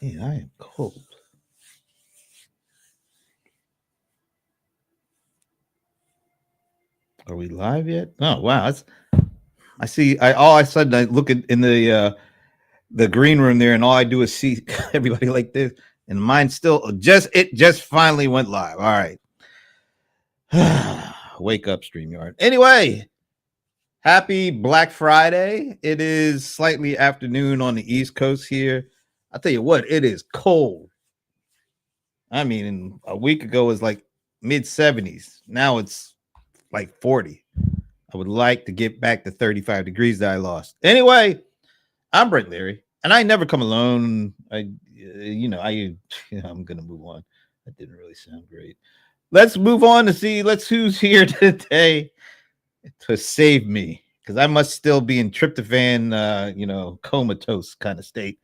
Yeah, I am cold. Are we live yet? Oh wow, I see. I all I sudden I look in the green room there, and all I do is see everybody like this, and mine still just finally went live. All right, wake up, Streamyard. Anyway, happy Black Friday. It is slightly afternoon on the East Coast here. I tell you what, it is cold. I mean, a week ago it was like mid 70s. Now it's like 40. I would like to get back to 35 degrees that I lost. Anyway, I'm Brent Leary, and I never come alone. I'm gonna move on. That didn't really sound great. Let's move on to see. Let's who's here today to save me because I must still be in tryptophan, comatose kind of state.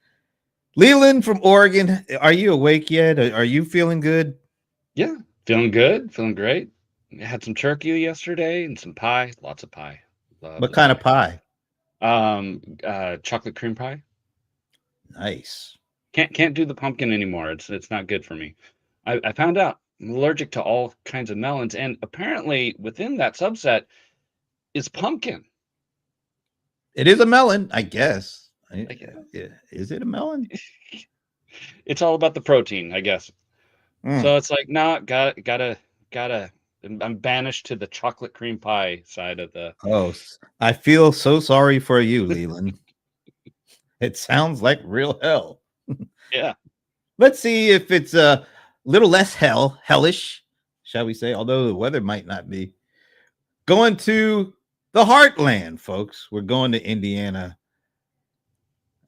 Leland from Oregon, are you awake yet? Are you feeling good? Yeah, feeling good, feeling great. Had some turkey yesterday and some pie, lots of pie. Love What the kind of pie. pie? Chocolate cream pie. Nice. Can't do the pumpkin anymore. It's not good for me. I found out I'm allergic to all kinds of melons, and apparently within that subset is pumpkin. It is a melon, I guess. Like, Yeah. Is it a melon? it's all about the protein, I guess. Mm. So it's like, nah, gotta. I'm banished to the chocolate cream pie side of the. Oh, I feel so sorry for you, Leland. It sounds like real hell. Yeah. Let's see if it's a little less hellish, shall we say, although the weather might not be. Going to the heartland, folks. We're going to Indiana.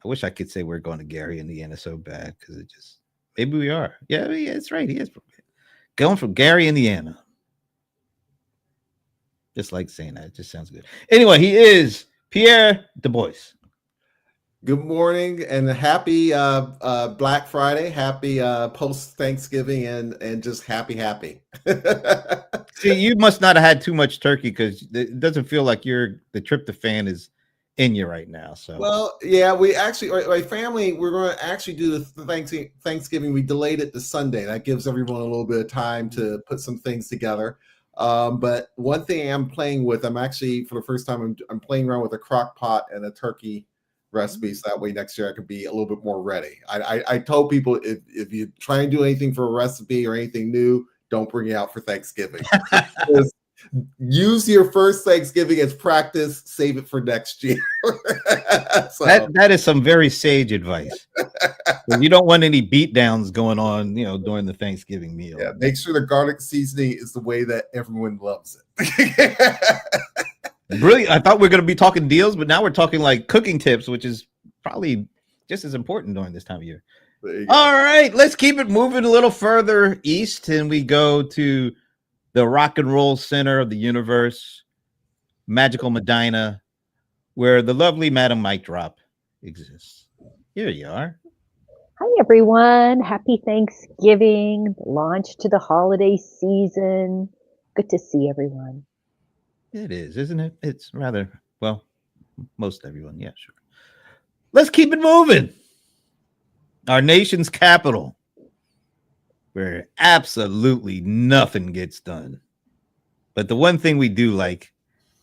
I wish I could say we're going to Gary, Indiana so bad because it just, maybe we are. Yeah, it's right. He is going from Gary, Indiana. Just like saying that. It just sounds good. Anyway, he is Pierre Du Bois. Good morning and happy Black Friday, happy post Thanksgiving, and just happy. See, you must not have had too much turkey because it doesn't feel like the tryptophan is in you right now. So, well, yeah, we actually, my family, we're going to actually do the Thanksgiving. We delayed it to Sunday. That gives everyone a little bit of time to put some things together. But one thing I'm playing with, I'm actually for the first time, I'm playing around with a crock pot and a turkey recipe, so that way next year I can be a little bit more ready. I told people if you try and do anything for a recipe or anything new, don't bring it out for Thanksgiving. Use your first Thanksgiving as practice, save it for next year. so that is some very sage advice. You don't want any beatdowns going on, during the Thanksgiving meal. Yeah, make sure the garlic seasoning is the way that everyone loves it. Brilliant. I thought we were going to be talking deals, but now we're talking like cooking tips, which is probably just as important during this time of year. All right, let's keep it moving a little further east, and we go to the rock and roll center of the universe, magical Medina, where the lovely Madam Mic Drop exists. Here you are. Hi, everyone. Happy Thanksgiving, launch to the holiday season. Good to see everyone. It is, isn't it? It's rather, well, most everyone. Yeah, sure. Let's keep it moving. Our nation's capital, where absolutely nothing gets done. But the one thing we do like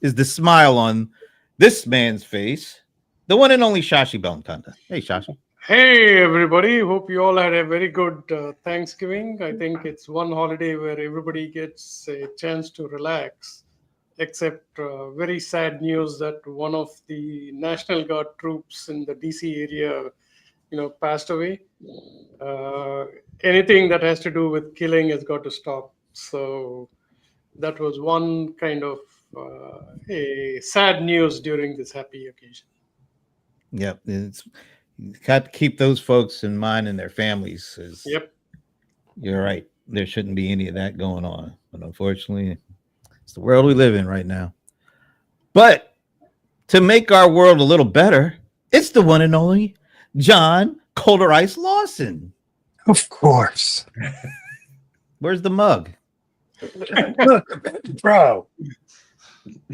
is the smile on this man's face, the one and only Shashi Bellamkonda. Hey, Shashi. Hey, everybody. Hope you all had a very good Thanksgiving. I think it's one holiday where everybody gets a chance to relax, except very sad news that one of the National Guard troops in the DC area, passed away. Anything that has to do with killing has got to stop. So that was one kind of a sad news during this happy occasion. Yep. You got to keep those folks in mind and their families. Yep. You're right. There shouldn't be any of that going on. But unfortunately, it's the world we live in right now. But to make our world a little better, it's the one and only John Colder Ice Lawson. Of course. Where's the mug? Look, bro,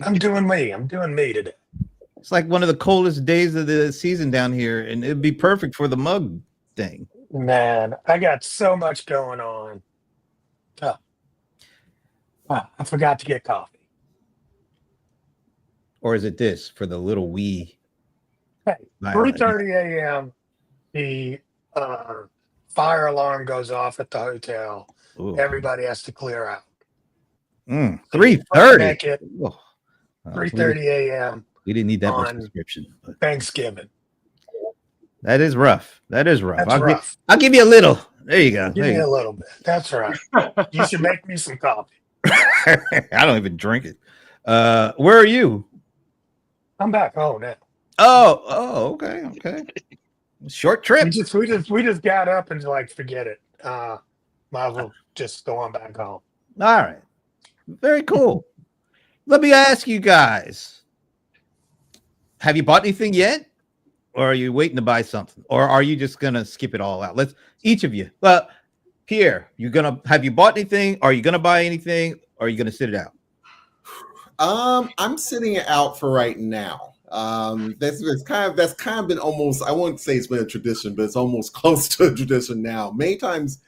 I'm doing me. I'm doing me today. It's like one of the coldest days of the season down here, and it'd be perfect for the mug thing. Man, I got so much going on. Oh, I forgot to get coffee. Or is it this for the little wee Hey, violin? 3:30 a.m. The fire alarm goes off at the hotel. Ooh. Everybody has to clear out. 3:30. Make it Oh, 3:30 a.m. we didn't need that much on description. But Thanksgiving. that is rough. That is rough. That's rough. I'll give you a little. There you go. Give me a little bit. That's right. You should make me some coffee. I don't even drink it. Where are you? I'm back home now. Oh, okay. Short trip. We just got up and like forget it. Might as well just go on back home. All right. Very cool. Let me ask you guys. Have you bought anything yet? Or are you waiting to buy something? Or are you just gonna skip it all out? Let's each of you. Well, Pierre, have you bought anything? Are you gonna buy anything? Or are you gonna sit it out? I'm sitting it out for right now. That's kind of been almost, I wouldn't say it's been a tradition, but it's almost close to a tradition now. Many times,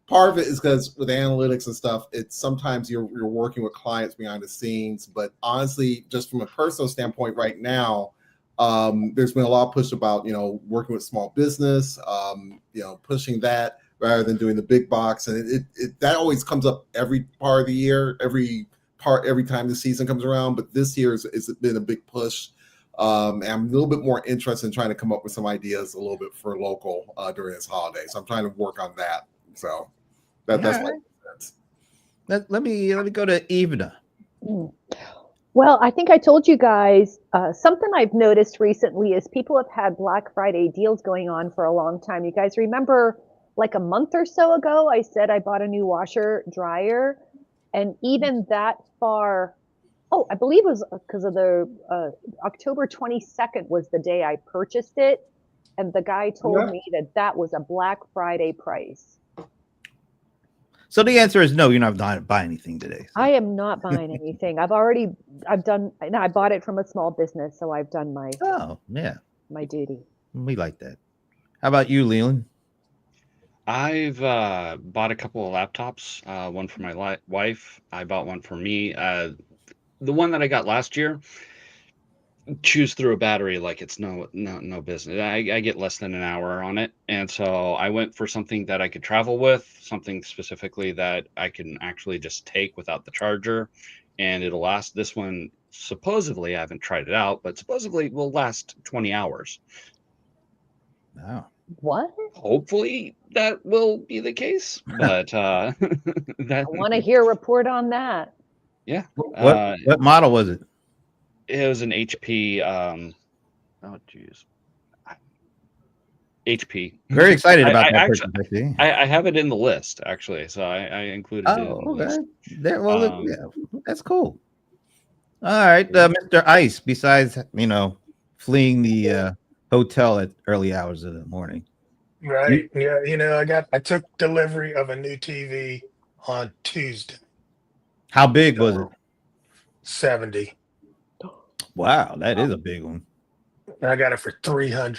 part of it is because with analytics and stuff, it's sometimes you're working with clients behind the scenes. But honestly, just from a personal standpoint, right now, there's been a lot of push about working with small business, pushing that rather than doing the big box, and it that always comes up every part of the year, every time the season comes around. But this year it's been a big push. And I'm a little bit more interested in trying to come up with some ideas a little bit for local during this holiday. So I'm trying to work on that. So that's my sense. Let me go to Ivana. Well, I think I told you guys something I've noticed recently is people have had Black Friday deals going on for a long time. You guys remember like a month or so ago, I said I bought a new washer dryer, and even that far, I believe it was because of the October 22nd was the day I purchased it. And the guy told me that was a Black Friday price. So the answer is no, you're not buying anything today. So. I am not buying anything. I bought it from a small business, so I've done my duty. We like that. How about you, Leland? I've bought a couple of laptops, one for my wife. I bought one for me. The one that I got last year chews through a battery like it's no business. I get less than an hour on it. And so I went for something that I could travel with, something specifically that I can actually just take without the charger, and it'll last. This one, supposedly, I haven't tried it out, but supposedly will last 20 hours. Wow. What? Hopefully that will be the case, but I want to hear a report on that. Yeah. What model was it? It was an HP. HP. Very excited about that. Actually, I have it in the list actually, so I included it in the list. That's cool. All right, Mr. Ice. Besides, fleeing the hotel at early hours of the morning. Right. I took delivery of a new TV on Tuesday. How big was it? 70. Wow, that is a big one. I got it for $300.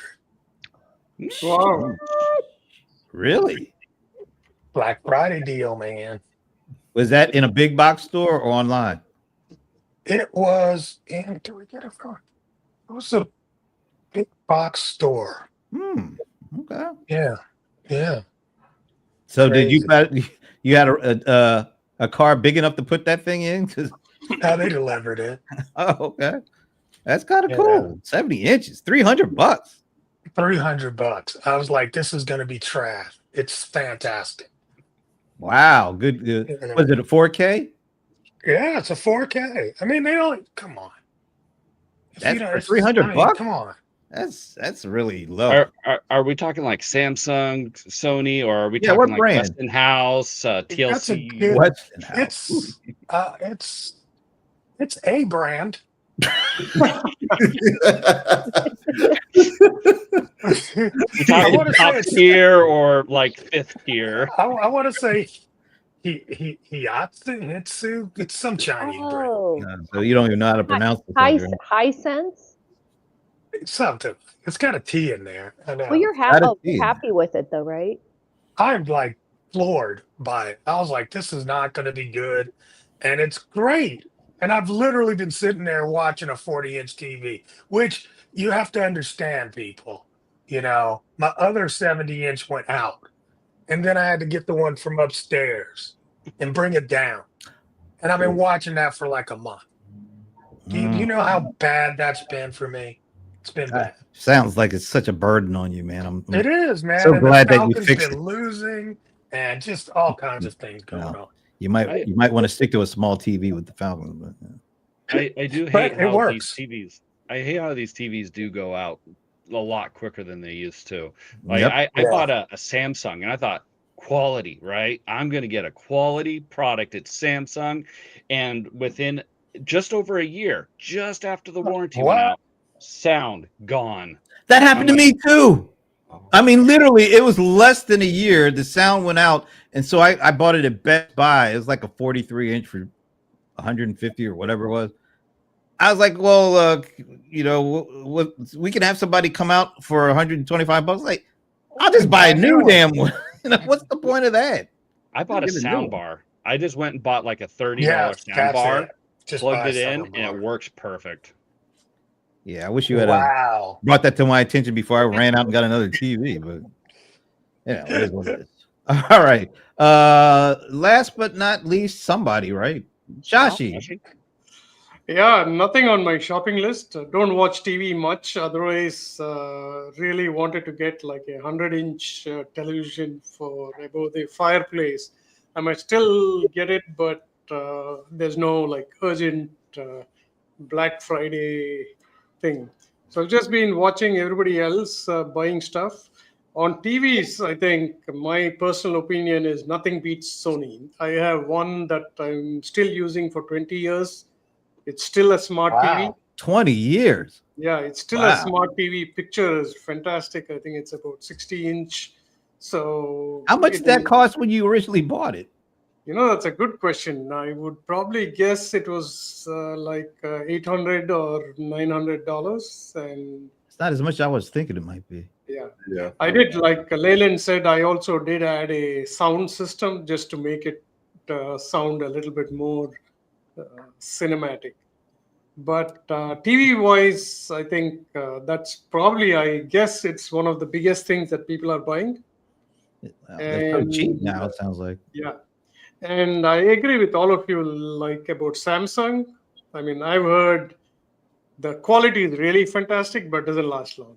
Wow. Really? Black Friday deal, man. Was that in a big box store or online? It was in. Where we get it from? It was a big box store. Okay. Yeah. So crazy. You had a car big enough to put that thing in? How they delivered it. Oh, okay. That's kind of cool. 70 inches, $300. $300. I was like, this is going to be trash. It's fantastic. Wow. Good. Was it a 4K? Yeah, it's a 4K. I mean, come on. That's for $300. Come on. That's really low. Are we talking like Samsung, Sony, or are we talking like brand? Westinghouse, TLC? Westinghouse. It's a brand. Top tier or like fifth tier? I want to say Hitsu. It's some Chinese brand. So you don't even know how to pronounce it. Hisense? Something. It's got a T in there. I know. Well, you're happy with it though, right? I'm like floored by it. I was like, this is not going to be good. And it's great. And I've literally been sitting there watching a 40-inch TV, which you have to understand, people. My other 70-inch went out. And then I had to get the one from upstairs and bring it down. And I've been watching that for like a month. Do you know how bad that's been for me? It's been bad. Sounds like it's such a burden on you, man. I'm It is, man. so And the glad that you Falcons fixed been it. losing and just all kinds of things going on. You might want to stick to a small TV with the Falcons. But, I do But hate it how works. these TVs. I hate how these TVs do go out a lot quicker than they used to. Like Yep. I bought a Samsung and I thought quality, right? I'm gonna get a quality product at Samsung, and within just over a year, just after the warranty went What? out, sound gone. That happened to me too. I mean, literally, it was less than a year. The sound went out, and so I bought it at Best Buy. It was like a 43-inch for 150 or whatever it was. I was like, well, we can have somebody come out for 125 bucks. Like, I'll just buy a new damn one. What's the point of that? I bought a Get a new sound one. bar. I just went and bought like a $30 Yes, sound that's bar, it. Just plugged buy it in, sound and bar. it works perfect. Yeah, I wish you had Wow. brought that to my attention before I ran out and got another TV. But it is what it is. All right. Last but not least, somebody, right? Shashi. Yeah, nothing on my shopping list. Don't watch TV much. Otherwise, really wanted to get like a 100-inch television for above the fireplace. I might still get it, but there's no like urgent Black Friday thing. So I've just been watching everybody else buying stuff. On TVs, I think my personal opinion is nothing beats Sony. I have one that I'm still using for 20 years. It's still a smart TV. Wow. 20 years. Yeah, it's still a Wow. smart TV. Picture is fantastic. I think it's about 60-inch. So How much did that cost when you originally bought it? That's a good question. I would probably guess it was like $800 or $900, and It's not as much as I was thinking it might be. Yeah. I did, like Leyland said, I also did add a sound system just to make it sound a little bit more cinematic. But TV wise, I think that's probably, I guess it's one of the biggest things that people are buying. They're so cheap now, it sounds like. Yeah. And I agree with all of you, like about Samsung. I mean, I've heard the quality is really fantastic, but doesn't last long.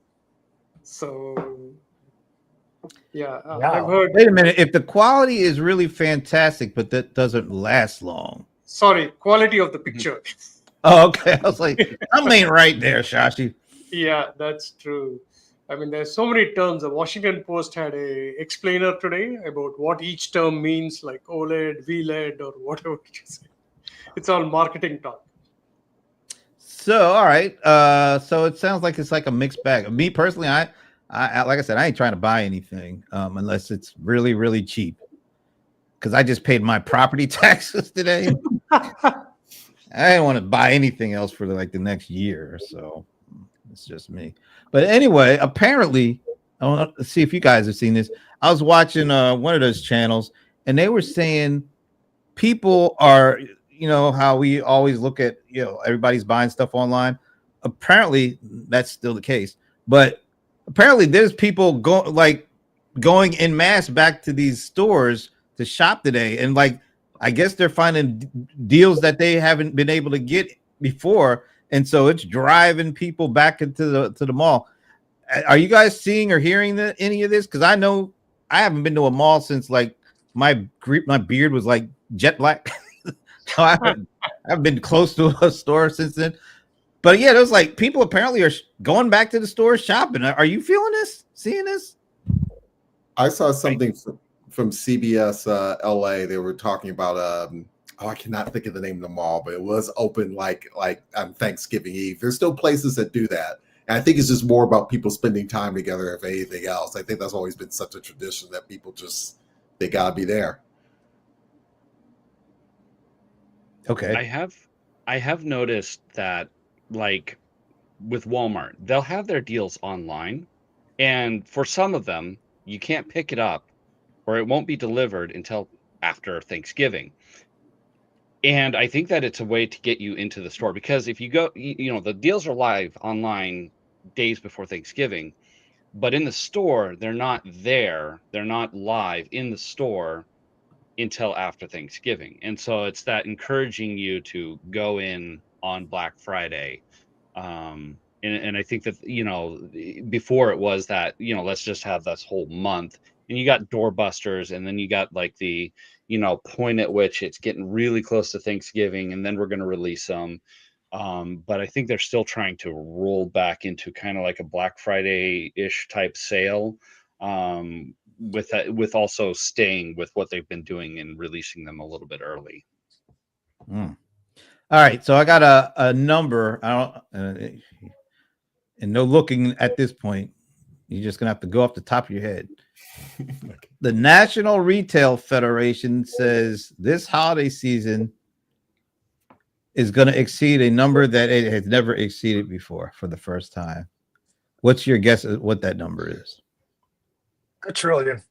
So, yeah, I've heard. Wait a minute. If the quality is really fantastic, but that doesn't last long. Sorry, quality of the picture. Oh, okay. I was like, something ain't right there, Shashi. Yeah, that's true. I mean, there's so many terms. The Washington Post had a explainer today about what each term means, like OLED, VLED, or whatever it is. It's all marketing talk. So, all right. So it sounds like it's like a mixed bag. Me personally, I like I said, I ain't trying to buy anything unless it's really, really cheap. Because I just paid my property taxes today. I didn't want to buy anything else for like the next year. So it's just me. But anyway, apparently, I want to see if you guys have seen this. I was watching one of those channels, and they were saying people are, how we always look at, everybody's buying stuff online. Apparently, that's still the case. But apparently, there's people going en masse back to these stores to shop today, and I guess they're finding deals that they haven't been able to get before, and so it's driving people back into the mall. Are you guys seeing or hearing any of this? Because I know I haven't been to a mall since my beard was like jet black. So I haven't been close to a store since then. But yeah, there's people apparently are going back to the store shopping. Are you feeling this? Seeing this? I saw something from CBS LA. They were talking about I cannot think of the name of the mall, but it was open like on Thanksgiving Eve. There's still places that do that. And I think it's just more about people spending time together if anything else. I think that's always been such a tradition that people they gotta be there. Okay. I have noticed that with Walmart, they'll have their deals online, and for some of them, you can't pick it up or it won't be delivered until after Thanksgiving. And I think that it's a way to get you into the store, because if you go, the deals are live online days before Thanksgiving, but in the store, they're not there. They're not live in the store until after Thanksgiving. And so it's that encouraging you to go in on Black Friday. And I think that, before it was that, let's just have this whole month, and you got doorbusters, and then you got like the, point at which it's getting really close to Thanksgiving, and then we're going to release them. But I think they're still trying to roll back into kind of like a Black Friday-ish type sale, with that, with also staying with what they've been doing and releasing them a little bit early. All right, so I got a number. I don't, and no looking at this point. You're just gonna have to go off the top of your head. The National Retail Federation says this holiday season is going to exceed a number that it has never exceeded before for the first time. What's your guess at what that number is? $1 trillion.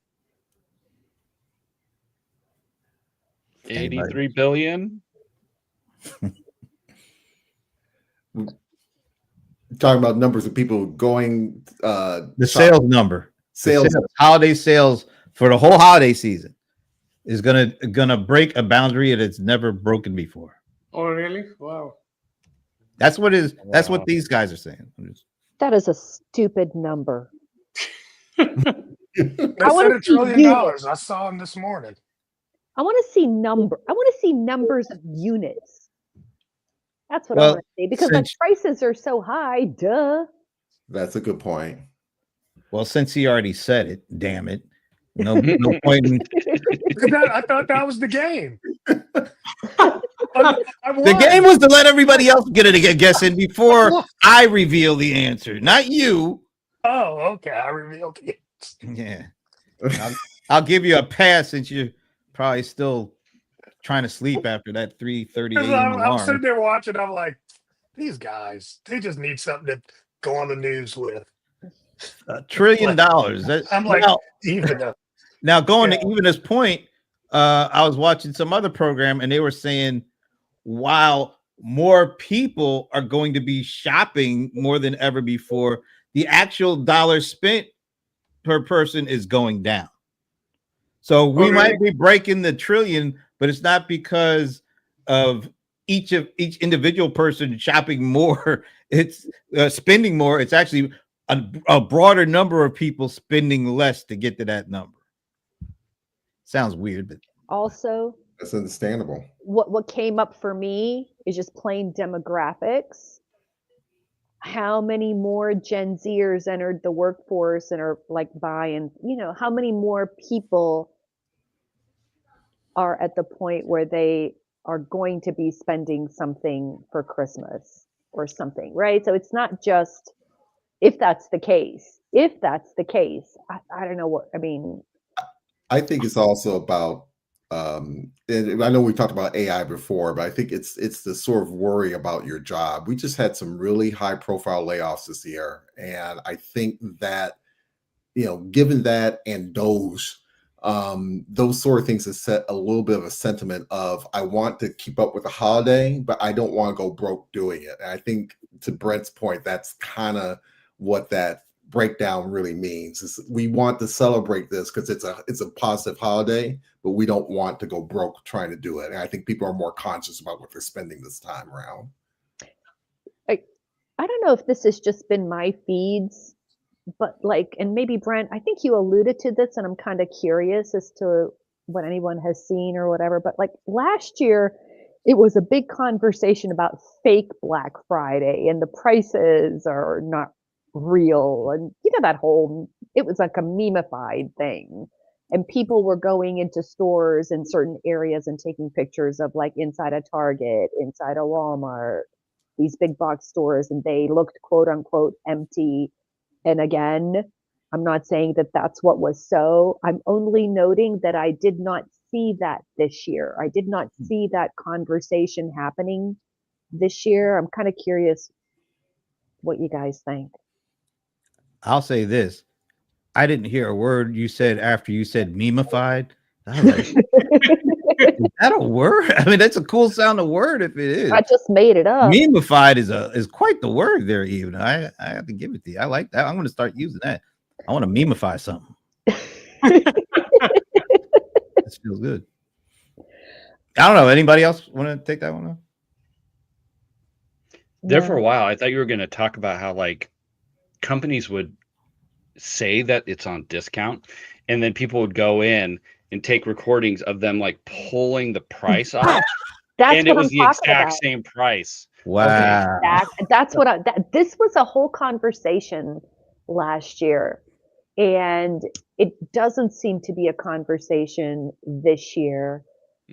83 billion. Talking about numbers of people going. The sales number, sales, holiday sales for the whole holiday season is gonna break a boundary that it's never broken before. Oh, really? Wow. That's what these guys are saying. That is a stupid number. They said $1 trillion. Units. I saw them this morning. I want to see numbers of units. That's what I want to see, because the prices are so high. Duh. That's a good point. Well, since he already said it, damn it. No point in I thought that was the game. The game was to let everybody else get a guess in before I reveal the answer, not you. Oh, okay. I revealed it. Yeah. I'll give you a pass since you're probably still trying to sleep after that 3:30 a.m. alarm. I'm sitting there watching. I'm like, these guys, they just need something to go on the news with. $1 trillion. I'm like, now going to Evena's point, I was watching some other program and they were saying, while more people are going to be shopping more than ever before, the actual dollars spent per person is going down. So we might be breaking the trillion, but it's not because of each individual person shopping more. It's spending more. It's actually a broader number of people spending less to get to that number. Sounds weird, but also that's understandable. What came up for me is just plain demographics. How many more Gen Zers entered the workforce and are like buying, how many more people are at the point where they are going to be spending something for Christmas or something, right? So it's not just if that's the case. If that's the case, I don't know what, I mean. I think it's also about, and I know we talked about AI before, but I think it's the sort of worry about your job. We just had some really high profile layoffs this year. And I think that, given that and those sort of things have set a little bit of a sentiment of, I want to keep up with the holiday, but I don't want to go broke doing it. And I think to Brent's point, that's kind of what that breakdown really means. Is we want to celebrate this because it's a positive holiday, but we don't want to go broke trying to do it. And I think people are more conscious about what they're spending this time around. I don't know if this has just been my feeds, but and maybe Brent, I think you alluded to this, and I'm kind of curious as to what anyone has seen or whatever, but last year it was a big conversation about fake Black Friday and the prices are not real, and that whole, it was like a meme-ified thing, and people were going into stores in certain areas and taking pictures of inside a Target, inside a Walmart, these big box stores, and they looked quote unquote empty. And again, I'm not saying that that's what was so. I'm only noting that I did not see that this year. I did not see that conversation happening this year. I'm kind of curious what you guys think. I'll say this. I didn't hear a word you said after you said memeified. I was like, is that a word? I mean, that's a cool sounding word if it is. I just made it up. Memeified is quite the word there, even. I have to give it to you. I like that. I'm going to start using that. I want to memeify something. This feels good. I don't know. Anybody else want to take that one on? There for a while, I thought you were going to talk about how like companies would say that it's on discount, and then people would go in and take recordings of them like pulling the price off, That's and what it was I'm the talking exact about. same price. Wow. That's what this was a whole conversation last year, and it doesn't seem to be a conversation this year.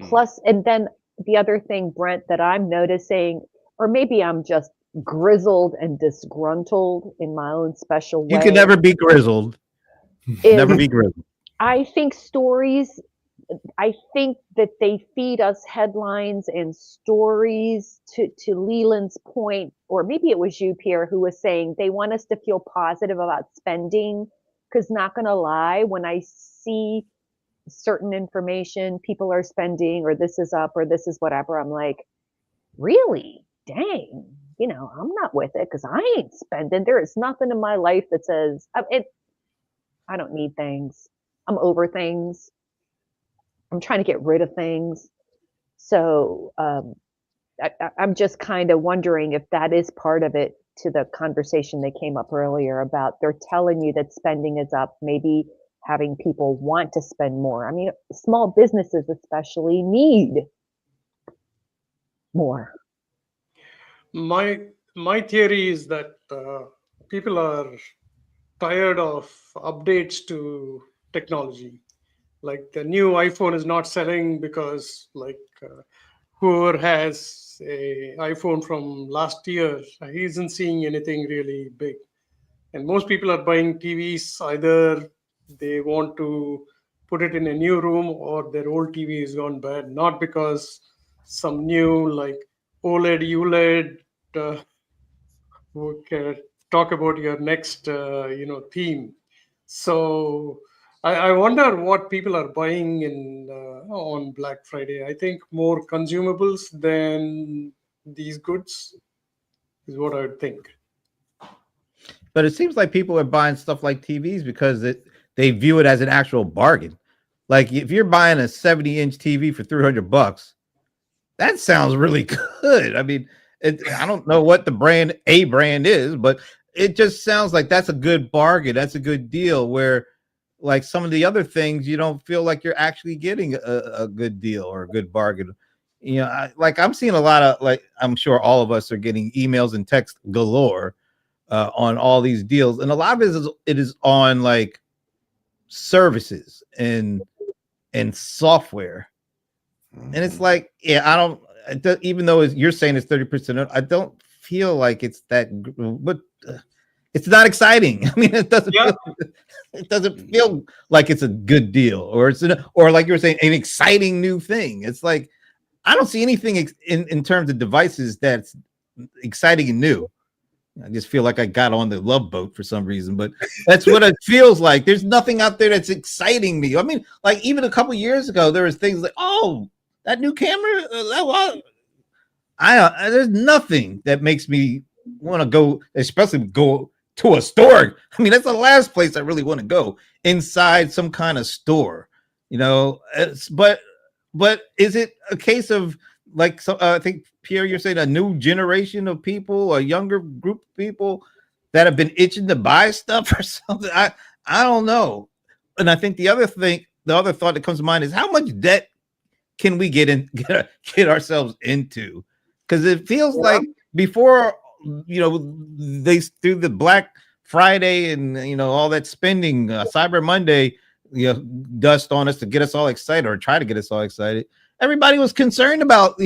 Plus, and then the other thing, Brent, that I'm noticing, or maybe I'm just grizzled and disgruntled in my own special way. You can never be grizzled. Never be grizzled. I think stories, I think that they feed us headlines and stories to Leland's point, or maybe it was you, Pierre, who was saying they want us to feel positive about spending. Because not going to lie, when I see certain information, people are spending, or this is up, or this is whatever, I'm like, really? Dang. You know, I'm not with it because I ain't spending. There is nothing in my life that says, I don't need things. I'm over things. I'm trying to get rid of things. So I'm just kind of wondering if that is part of it, to the conversation that came up earlier about they're telling you that spending is up, maybe having people want to spend more. I mean, small businesses especially need more. My theory is that people are tired of updates to technology. Like the new iPhone is not selling because like whoever has a iPhone from last year, he isn't seeing anything really big. And most people are buying TVs, either they want to put it in a new room or their old TV is gone bad, not because some new like OLED, ULED, we can talk about your next theme. So I wonder what people are buying in on Black Friday. I think more consumables than these goods is what I would think. But it seems like people are buying stuff like TVs because they view it as an actual bargain. Like if you're buying a 70-inch TV for $300, that sounds really good. I mean, I don't know what the brand is, but it just sounds like that's a good bargain. That's a good deal. Where like some of the other things, you don't feel like you're actually getting a good deal or a good bargain. You know, I'm seeing a lot of, like, I'm sure all of us are getting emails and text galore on all these deals, and a lot of it is on like services and software, and it's like, yeah, I don't. Even though you're saying it's 30%, I don't feel like it's that. But it's not exciting. I mean, it doesn't. Yeah. It doesn't feel like it's a good deal, or or like you were saying, an exciting new thing. It's like I don't see anything in terms of devices that's exciting and new. I just feel like I got on the Love Boat for some reason, but that's what it feels like. There's nothing out there that's exciting me. I mean, like even a couple years ago, there was things like, oh, that new camera. There's nothing that makes me want to go, especially go to a store. I mean, that's the last place I really want to go, inside some kind of store, you know. But is it a case of like, I think Pierre, you're saying a new generation of people, a younger group of people that have been itching to buy stuff or something? I don't know. And I think the other thought that comes to mind is how much debt can we get ourselves into? Because it feels like before, you know, they through the Black Friday and all that spending, Cyber Monday, dust on us to get us all excited or try to get us all excited. Everybody was concerned about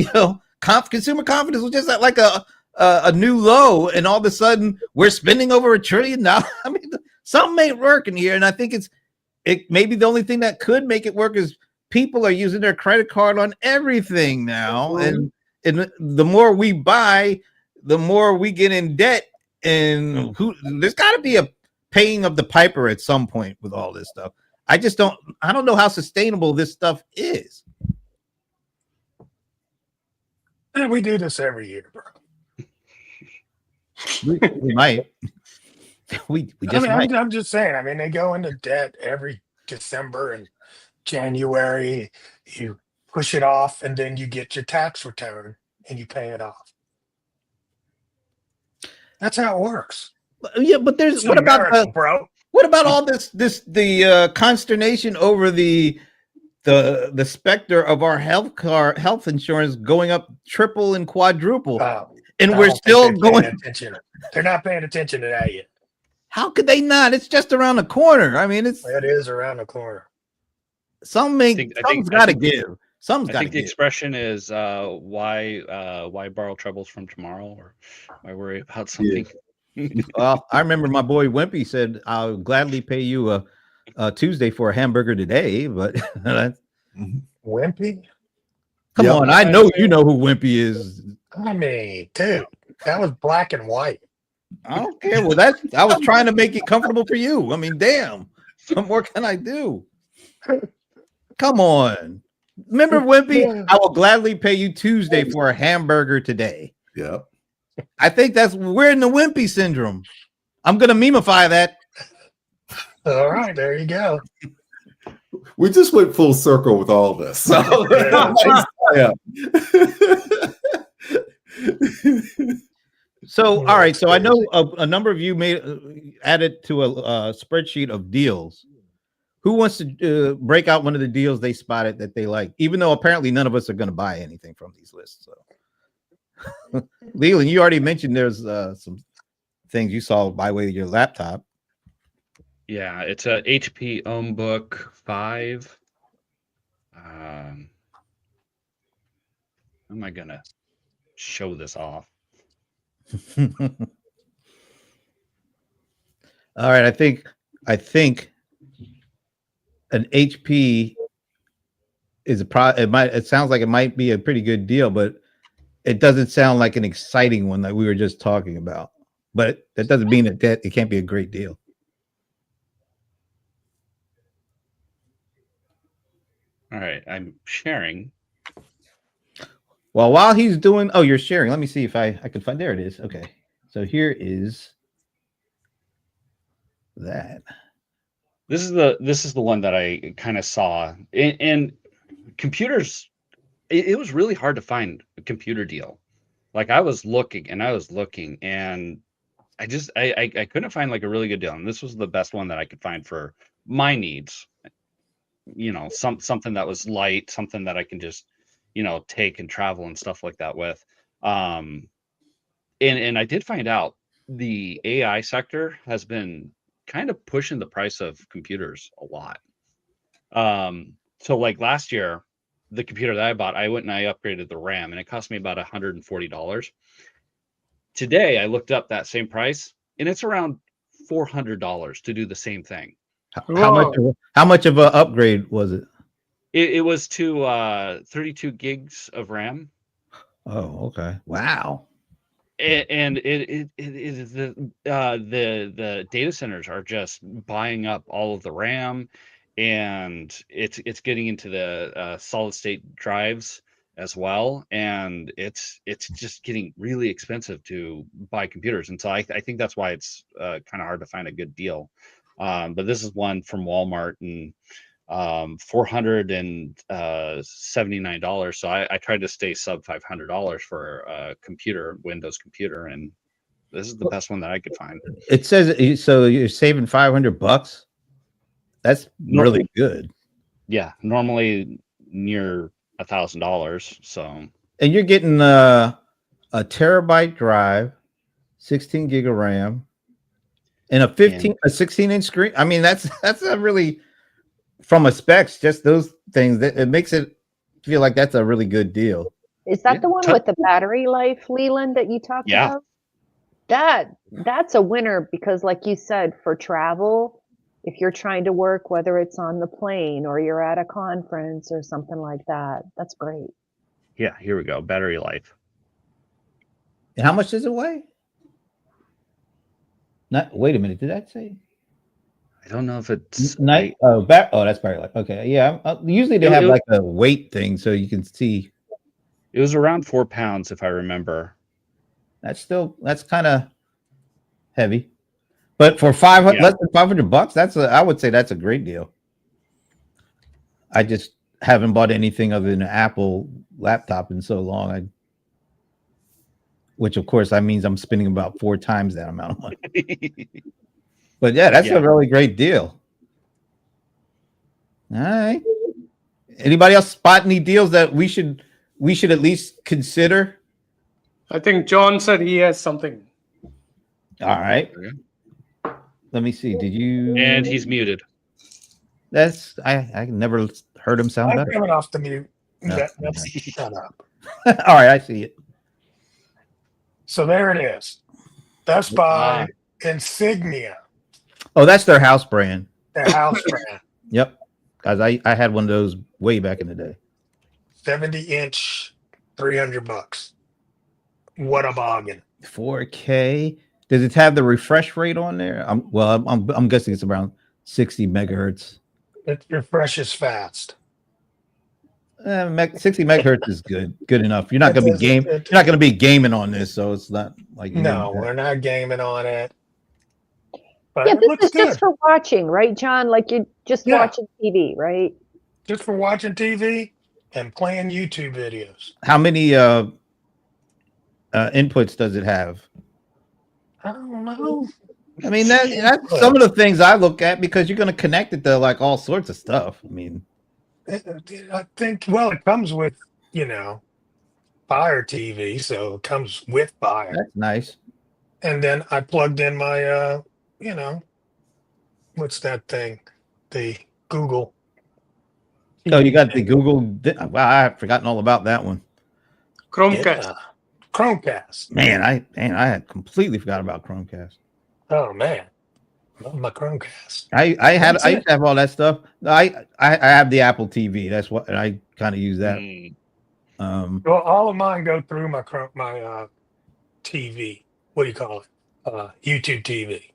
consumer confidence was just at like a new low, and all of a sudden we're spending over $1 trillion. I mean, something ain't working here, and I think it maybe the only thing that could make it work is people are using their credit card on everything now, and the more we buy, the more we get in debt, and there's got to be a paying of the piper at some point with all this stuff. I don't know how sustainable this stuff is. And we do this every year, bro. We might. We just might. I'm just saying. I mean, they go into debt every December and January. You push it off, and then you get your tax return and you pay it off. That's how it works. Yeah, but there's It's America, bro. What about all the consternation over the specter of our health insurance going up triple and quadruple, and we're still going. They're not paying attention to that yet. How could they not? It's just around the corner. I mean, it is around the corner. Something's got to give. I think the expression is why borrow troubles from tomorrow, or why worry about something. Yeah. Well, I remember my boy Wimpy said, "I'll gladly pay you a Tuesday for a hamburger today," but Wimpy. Come on, I know you know who Wimpy is. I mean, dude, that was black and white. I don't care. Well, I was trying to make it comfortable for you. I mean, damn. What more can I do? Come on. Remember Wimpy? I will gladly pay you Tuesday for a hamburger today. Yep. I think we're in the Wimpy syndrome. I'm gonna memify that. All right, there you go. We just went full circle with all this. So, So, all right. So I know a number of you added to a spreadsheet of deals. Who wants to break out one of the deals they spotted that they like? Even though apparently none of us are going to buy anything from these lists. So, Leland, you already mentioned there's some things you saw by way of your laptop. Yeah, it's a HP OhmBook 5. How am I gonna show this off? All right, I think an HP is it sounds like it might be a pretty good deal, but it doesn't sound like an exciting one that we were just talking about. But that doesn't mean that it can't be a great deal. All right, I'm sharing. Well, while he's doing, you're sharing. Let me see if I can find. There it is. Okay, so here is that. This is the one that I kind of saw. And computers, it was really hard to find a computer deal. Like I was looking and I couldn't find like a really good deal. And this was the best one that I could find for my needs. You know, something that was light, something that I can just, take and travel and stuff like that with. And I did find out the AI sector has been kind of pushing the price of computers a lot. So like last year, the computer that I bought, I went and I upgraded the RAM and it cost me about $140. Today, I looked up that same price and it's around $400 to do the same thing. How much of an upgrade was it? It was to 32 gigs of RAM. Oh, okay. Wow. And it is the data centers are just buying up all of the RAM, and it's getting into the solid state drives as well, and it's just getting really expensive to buy computers, and so I think that's why it's kind of hard to find a good deal. But this is one from Walmart and $479. So I tried to stay sub $500 for a Windows computer, and this is the best one that I could find. It says so you're saving $500. That's really good. Yeah, normally near $1,000. So, and you're getting a terabyte drive, 16 gig of RAM, and a 16-inch screen. I mean, that's a really, from a specs, just those things, that it makes it feel like that's a really good deal. Is that the one with the battery life, Leland, that you talked about? That's a winner because, like you said, for travel, if you're trying to work, whether it's on the plane or you're at a conference or something like that, that's great. Yeah, here we go. Battery life. And how much does it weigh? Wait a minute. Did that say? I don't know if it's Night. Oh, that's Barry Life. Okay, yeah. Usually they have like a weight thing, so you can see. It was around 4 pounds, if I remember. That's kind of heavy, but for less than $500, I would say that's a great deal. I just haven't bought anything other than an Apple laptop in so long. Which of course that means I'm spending about 4 times that amount of money. But yeah, that's a really great deal. All right. Anybody else spot any deals that we should at least consider? I think John said he has something. All right. Let me see. Did you? And he's muted. That's I never heard him sound better. I'm coming off the mute. No. Shut up. All right, I see it. So there it is. Best Buy Insignia. Oh, that's their house brand. Their house brand. Yep. Guys, I had one of those way back in the day. 70-inch, $300. What a bargain. 4K. Does it have the refresh rate on there? I'm guessing it's around 60 megahertz. It refreshes fast. 60 megahertz is good enough. You're not going to be gaming on this, so it's not like no, we're not gaming on it. But yeah, this is just for watching, right, John? Like you're just watching TV, right? Just for watching TV and playing YouTube videos. How many inputs does it have? I don't know. I mean, that's some of the things I look at because you're going to connect it to like all sorts of stuff. I mean, I think, well, it comes with, Fire TV, so it comes with Fire. That's nice. And then I plugged in my, what's that thing? The Google. Oh, you got the Google. Wow, I've forgotten all about that one. Chromecast. Yeah. Chromecast. Man, I had completely forgot about Chromecast. Oh man, love my Chromecast. I used to have all that stuff. I have the Apple TV. That's what I kind of use that. Well, all of mine go through my TV. What do you call it? YouTube TV.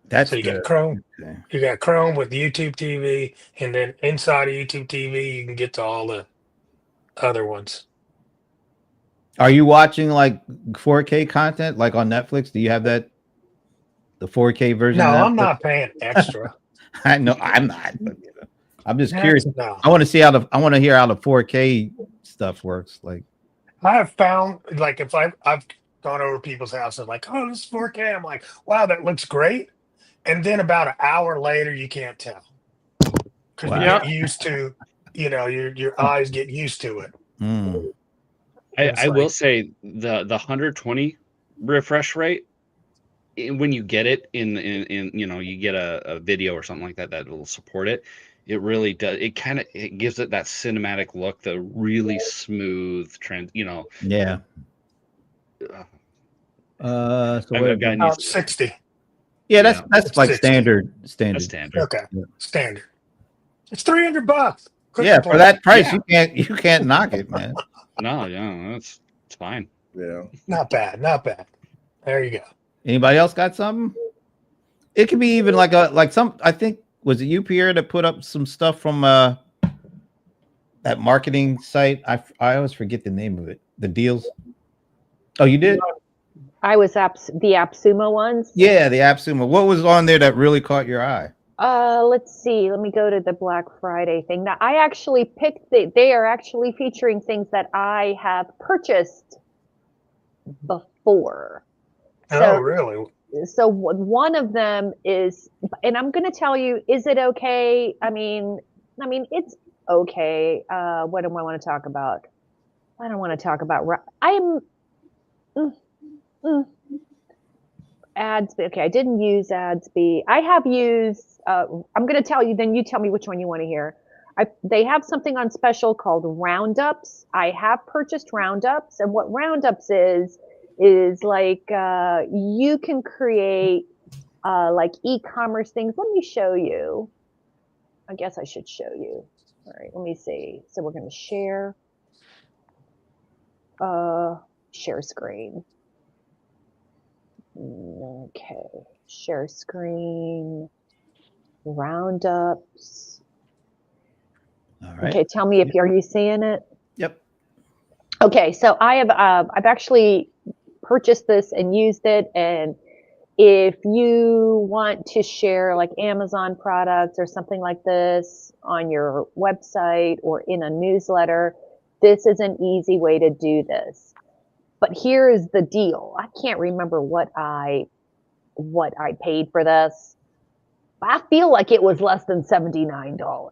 That's so you got Chrome. Okay. You got Chrome with YouTube TV, and then inside of YouTube TV, you can get to all the other ones. Are you watching like 4K content, like on Netflix? Do you have the 4K version? No, I'm not paying extra. I know I'm not. But, I'm just curious. No. I want to hear how the 4K stuff works. Like, I have found, like, if I've gone over people's houses, like, oh, this is 4K. I'm like, wow, that looks great. And then about an hour later, you can't tell because you get used to, your eyes get used to it. Mm. I will say the 120 refresh rate, when you get it in you get a video or something like that will support it. It really does. It gives it that cinematic look, the really smooth trend. Yeah. So I've about 60. Yeah, that's like 60. Standard. That's standard. Okay, standard. It's $300. Yeah, for that price, you can't knock it, man. No, it's fine. Yeah, not bad. There you go. Anybody else got something? It could be even like some. I think was it you, Pierre, that put up some stuff from that marketing site? I always forget the name of it. The deals. Oh, you did? I was the AppSumo ones. Yeah, the AppSumo. What was on there that really caught your eye? Let's see. Let me go to the Black Friday thing. Now, I actually picked they are actually featuring things that I have purchased before. Oh, really? So one of them is, and I'm going to tell you, is it okay? I mean, it's okay. What do I want to talk about? I don't want to talk about. Adsby. Okay, I didn't use Adsby. I have used. I'm going to tell you. Then you tell me which one you want to hear. They have something on special called Roundups. I have purchased Roundups, and what Roundups is like you can create like e-commerce things. Let me show you. I guess I should show you. All right, let me see. So we're going to share. Share screen. Okay. Share screen. Roundups. All right. Okay, tell me if are you seeing it? Yep. Okay, so I've actually purchased this and used it, and if you want to share like Amazon products or something like this on your website or in a newsletter, this is an easy way to do this. But here is the deal. I can't remember what I paid for this. I feel like it was less than $79.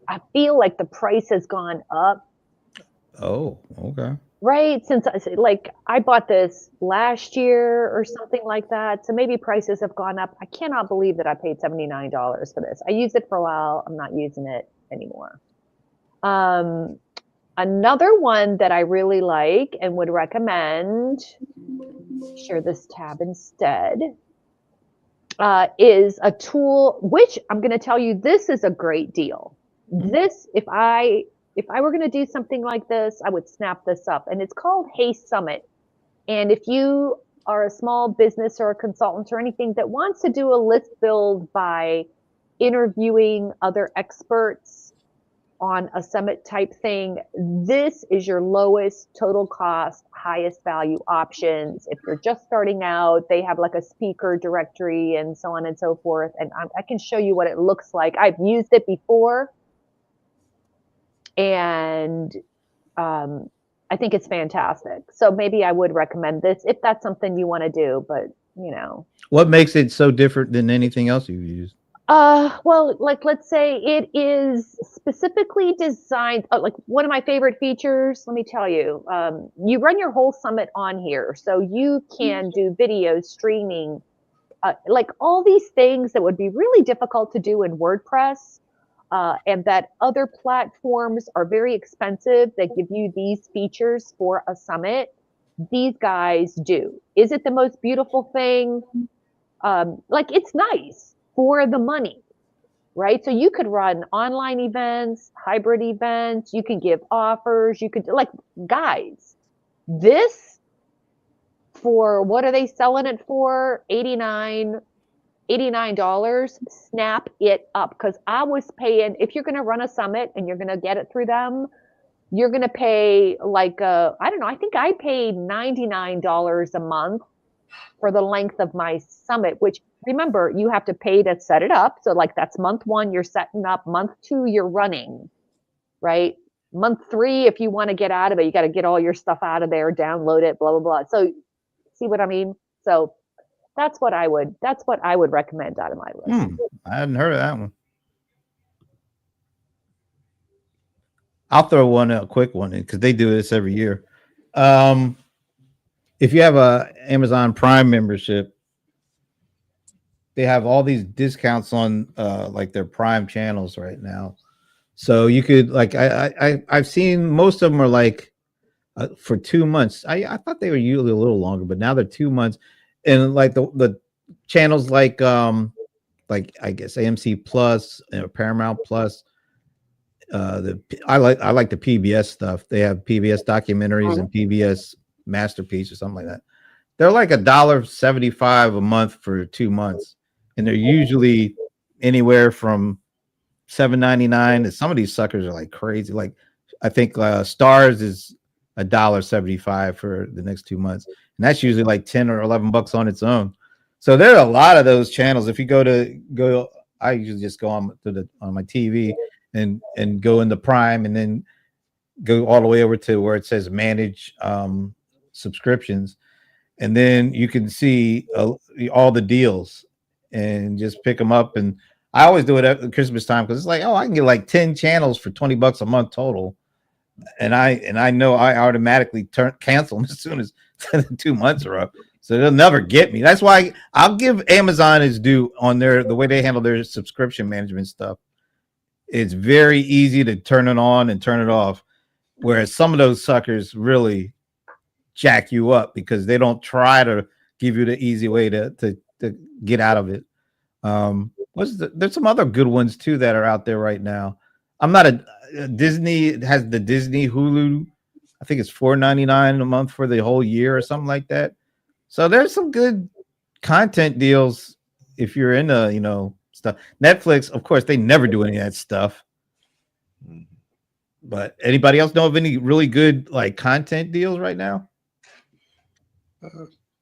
I feel like the price has gone up, Oh, okay. right? Since I bought this last year or something like that. So maybe prices have gone up. I cannot believe that I paid $79 for this. I used it for a while. I'm not using it anymore. Another one that I really like and would recommend, share this tab instead, is a tool, which I'm going to tell you, this is a great deal. This, if I were going to do something like this, I would snap this up, and it's called Hey Summit. And if you are a small business or a consultant or anything that wants to do a list build by interviewing other experts on a summit type thing, this is your lowest total cost, highest value options. If you're just starting out, they have like a speaker directory and so on and so forth. And I can show you what it looks like. I've used it before, and I think it's fantastic. So maybe I would recommend this if that's something you want to do, but What makes it so different than anything else you've used? Well, like let's say it is specifically designed, like one of my favorite features, let me tell you, you run your whole summit on here. So you can do videos, streaming, like all these things that would be really difficult to do in WordPress. And that other platforms are very expensive that give you these features for a summit. These guys do. Is it the most beautiful thing? Like it's nice for the money, right? So you could run online events, hybrid events, you can give offers, you could like, guys, this for what are they selling it for? $89, snap it up, because I was paying, if you're going to run a summit and you're going to get it through them, you're going to pay like, I don't know, I think I paid $99 a month for the length of my summit, which remember, you have to pay to set it up. So like that's month 1, you're setting up, month 2, you're running, right? Month 3, if you want to get out of it, you got to get all your stuff out of there, download it, blah, blah, blah. So see what I mean? So that's what I would recommend out of my list. I hadn't heard of that one. I'll throw a quick one in because they do this every year. If you have a Amazon Prime membership, they have all these discounts on like their Prime channels right now. So you could like I've seen most of them are like for 2 months. I thought they were usually a little longer, but now they're 2 months. And like the channels like I guess AMC Plus, Paramount Plus. I like the PBS stuff. They have PBS documentaries and PBS Masterpiece or something like that. They're like $1.75 a month for 2 months, and they're usually anywhere from $7.99 to some of these suckers are like crazy. Like I think Stars is $1.75 for the next 2 months, and that's usually like $10 or $11 on its own. So there are a lot of those channels. If you go, I usually just go on my TV and go into Prime and then go all the way over to where it says manage subscriptions, and then you can see all the deals and just pick them up. And I always do it at Christmas time because it's like, oh, I can get like 10 channels for $20 a month total, and I know I automatically cancel them as soon as 2 months are up, so they'll never get me. That's why I'll give Amazon its due on the way they handle their subscription management stuff. It's very easy to turn it on and turn it off, whereas some of those suckers really jack you up because they don't try to give you the easy way to get out of it. There's some other good ones too that are out there right now. I'm not a Disney. It has the Disney Hulu. I think it's $4.99 a month for the whole year or something like that. So there's some good content deals, if you're into, stuff, Netflix, of course, they never do any of that stuff. But anybody else know of any really good like content deals right now?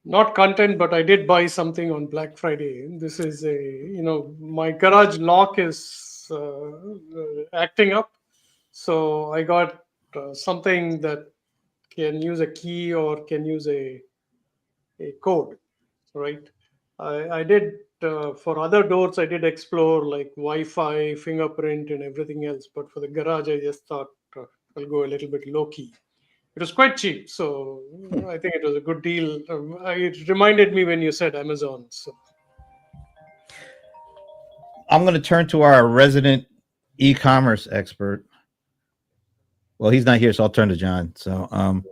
Not content, but I did buy something on Black Friday. This is my garage lock is acting up. So I got something that can use a key or can use a code, right? I did, for other doors, I did explore like Wi-Fi, fingerprint, and everything else. But for the garage, I just thought I'll go a little bit low key. It was quite cheap, so I think it was a good deal. It reminded me when you said Amazon. So I'm going to turn to our resident e-commerce expert. Well, he's not here, so I'll turn to John. So, I'm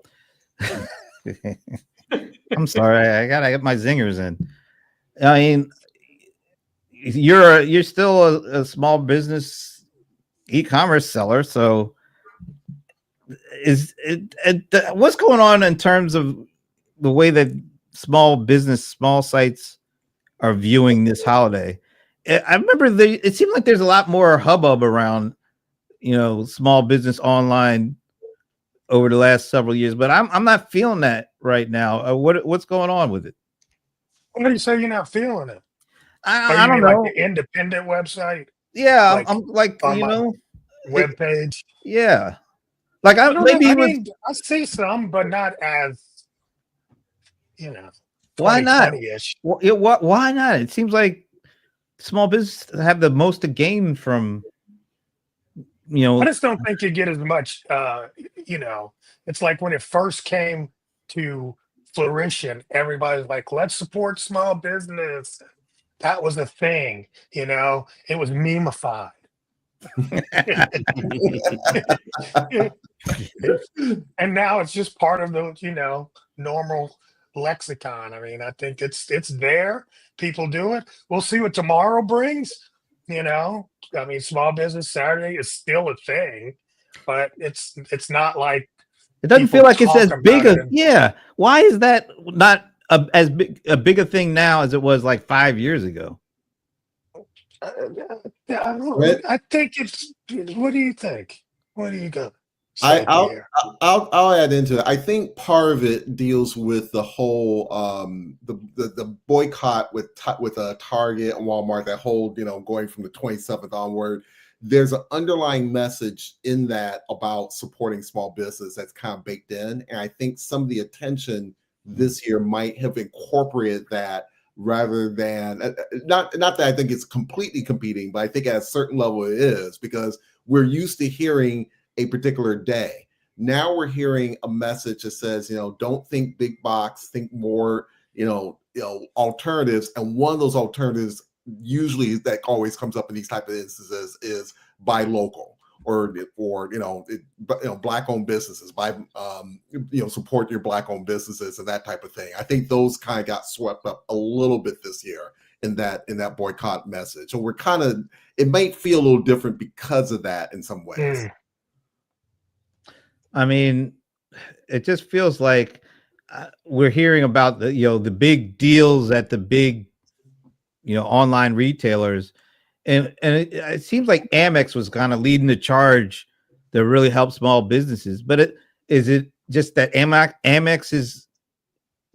sorry, I gotta get my zingers in. I mean, you're still a small business e-commerce seller, so what's going on in terms of the way that small sites are viewing this holiday? I remember it seemed like there's a lot more hubbub around, small business online over the last several years, but I'm not feeling that right now. What's going on with it? What do you say you're not feeling it? I don't mean know. Like the independent website? Yeah, like I'm like, web page. Yeah. Like I see some, but not as why not? 2020-ish. Why not? It seems like small business have the most to gain from I just don't think you get as much. It's like when it first came to fruition, everybody's like, let's support small business. That was a thing, it was memeified. And now it's just part of the normal lexicon. I mean, I think it's there. People do it. We'll see what tomorrow brings. I mean, Small Business Saturday is still a thing, but it's not like it doesn't feel like it's as big a Why is that not as big a bigger thing now as it was like 5 years ago? I think it's. What do you think? What do you got? I'll add into it. I think part of it deals with the whole the boycott with Target and Walmart. That whole going from the 27th onward. There's an underlying message in that about supporting small business that's kind of baked in, and I think some of the attention this year might have incorporated that rather than not that I think it's completely competing, but I think at a certain level it is, because we're used to hearing a particular day. Now we're hearing a message that says, don't think big box, think more, alternatives. And one of those alternatives usually that always comes up in these type of instances is buy local or black owned businesses, support your black owned businesses and that type of thing. I think those kind of got swept up a little bit this year in that boycott message. So it might feel a little different because of that in some ways. I mean, it just feels like we're hearing about the big deals at the big, online retailers, and it seems like Amex was kind of leading the charge to really help small businesses. But is it just that Amex is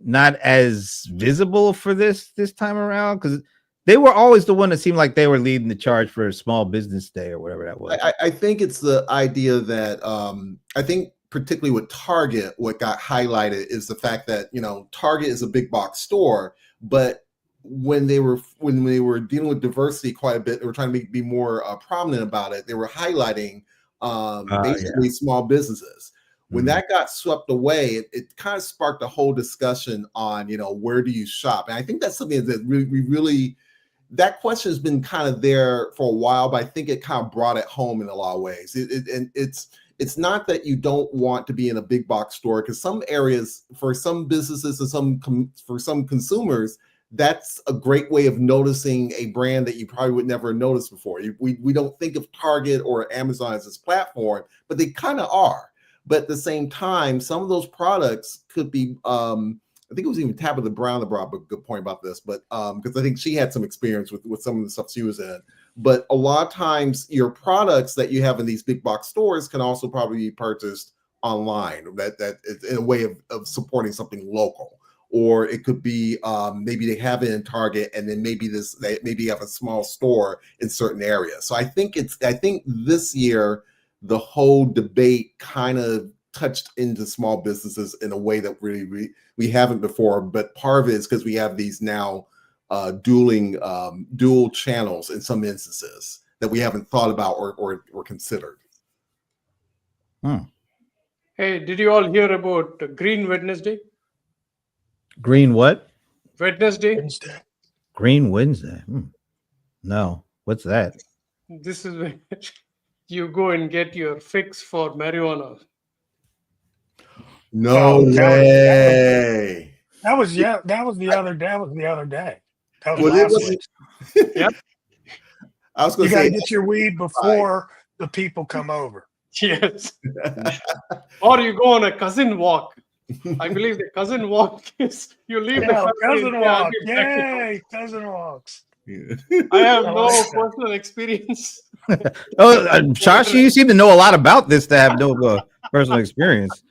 not as visible for this time around? Because they were always the one that seemed like they were leading the charge for Small Business Day or whatever that was. I think it's the idea that I think particularly with Target, what got highlighted is the fact that Target is a big box store, but when they were dealing with diversity quite a bit, they were trying to be more prominent about it. They were highlighting basically small businesses. When that got swept away, it kind of sparked a whole discussion on where do you shop, and I think that's something that we really that question has been kind of there for a while, but I think it kind of brought it home in a lot of ways. It's not that you don't want to be in a big box store, because some areas for some businesses and for some consumers, that's a great way of noticing a brand that you probably would never notice before. We don't think of Target or Amazon as this platform, but they kind of are. But at the same time, some of those products could be I think it was even Tabitha Brown that brought up a good point about this, but because I think she had some experience with some of the stuff she was in. But a lot of times, your products that you have in these big box stores can also probably be purchased online. That is in a way of supporting something local, or it could be maybe they have it in Target, and then maybe they maybe have a small store in certain areas. So I think this year the whole debate kind of touched into small businesses in a way that really we haven't before. But part of it is because we have these now dual channels in some instances that we haven't thought about or considered. Hey, did you all hear about Green Wednesday? Green what? Wednesday. Wednesday. Green Wednesday. No, what's that? This is where you go and get your fix for marijuana. No Oh, way. That was the other day. That was Well, it last wasn't- week. Yep. I was You going to got to say, get your weed before the people come over. Yes. Or you go on a cousin walk. I believe the cousin walk is you leave the Yeah, cousin cousin and walk. get back to home. Yay, cousin walks. I have I no like that. personal experience. Shashi, you seem to know a lot about this to have no personal experience.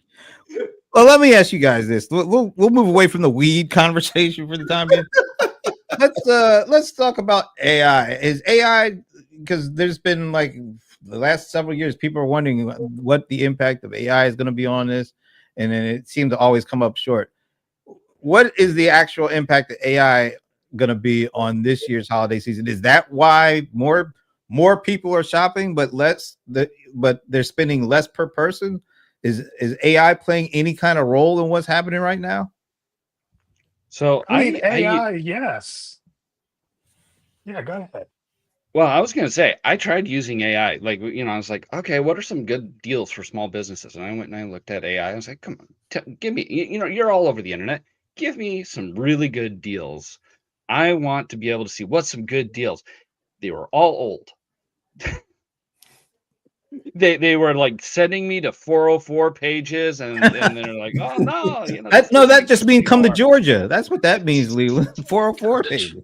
Well, let me ask you guys this. We'll move away from the weed conversation for the time being. Let's talk about AI. Is AI, because there's been like the last several years, people are wondering what the impact of AI is going to be on this, and then it seems to always come up short. What is the actual impact of AI going to be on this year's holiday season? Is that why more people are shopping, but they're spending less per person? Is AI playing any kind of role in what's happening right now? So I mean, AI, yes. Yeah, go ahead. well, I was going to say, I tried using AI. Like, I was like, okay, what are some good deals for small businesses? And I went and I looked at AI. I was like, come on, give me, you're all over the internet. Give me some really good deals. I want to be able to see what's some good deals. They were all old. They were like sending me to 404 pages, and they're like, oh no, that just means come to Georgia. That's what that means, Leland. 404 pages.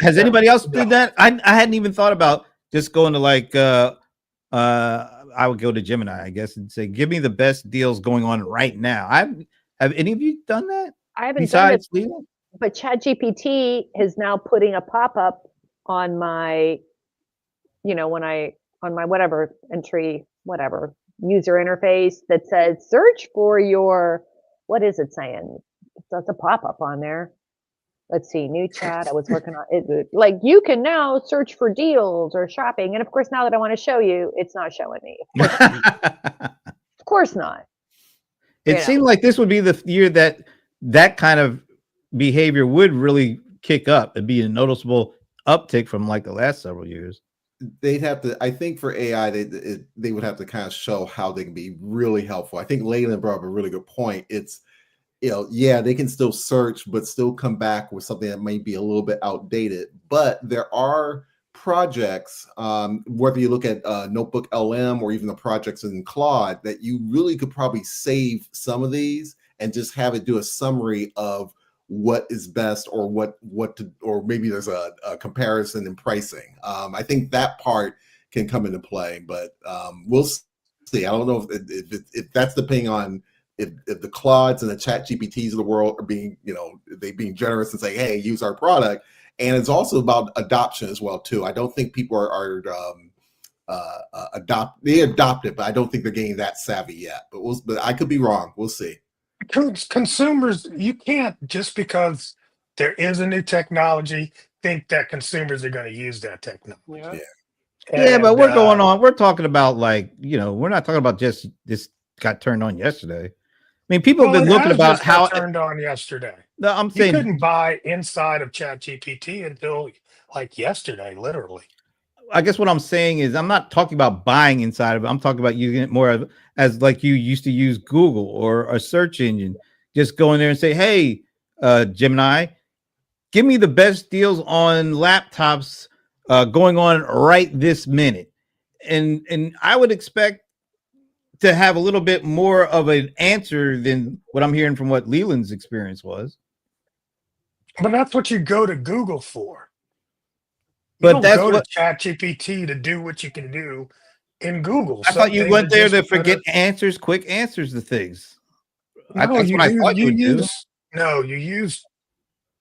Has anybody else did that? I hadn't even thought about just going to like I would go to Gemini, I guess, and say, give me the best deals going on right now. Have any of you done that? I haven't Besides done it, Leland? but ChatGPT is now putting a pop-up on my, when on my whatever user interface that says search for your, what is it saying? That's a pop-up on there. Let's see, new chat. I was working on it. Like, you can now search for deals or shopping. And of course, now that I want to show you, it's not showing me. Of course not. It seemed like this would be the year that kind of behavior would really kick up and be a noticeable uptick from like the last several years. They'd have to, I think for AI, they would have to kind of show how they can be really helpful. I think Leyland brought up a really good point. It's, they can still search, but still come back with something that might be a little bit outdated. But there are projects, whether you look at Notebook LM or even the projects in Claude, that you really could probably save some of these and just have it do a summary of what is best, or or maybe there's a comparison in pricing. I think that part can come into play, but we'll see. I don't know if that's depending on if the Claudes and the Chat GPTs of the world are being, they being generous and say, hey, use our product. And it's also about adoption as well too. I don't think people are adopt it, but I don't think they're getting that savvy yet. But I could be wrong. We'll see. Consumers, you can't, just because there is a new technology, think that consumers are going to use that technology. Yeah, but we're talking about like, we're not talking about just this got turned on yesterday. I mean, people have been looking about how it turned on yesterday. No, I'm saying you couldn't buy inside of ChatGPT until like yesterday, literally. I guess what I'm saying is I'm not talking about buying inside of it. I'm talking about using it more as like you used to use Google or a search engine. Just go in there and say, hey, Gemini, give me the best deals on laptops going on right this minute. And I would expect to have a little bit more of an answer than what I'm hearing from what Leland's experience was. But that's what you go to Google for. You But don't that's go to what ChatGPT to do what you can do in Google. I thought Some you things are went there just to forget better. answers, quick answers to things. No, That's what I thought you would do. you use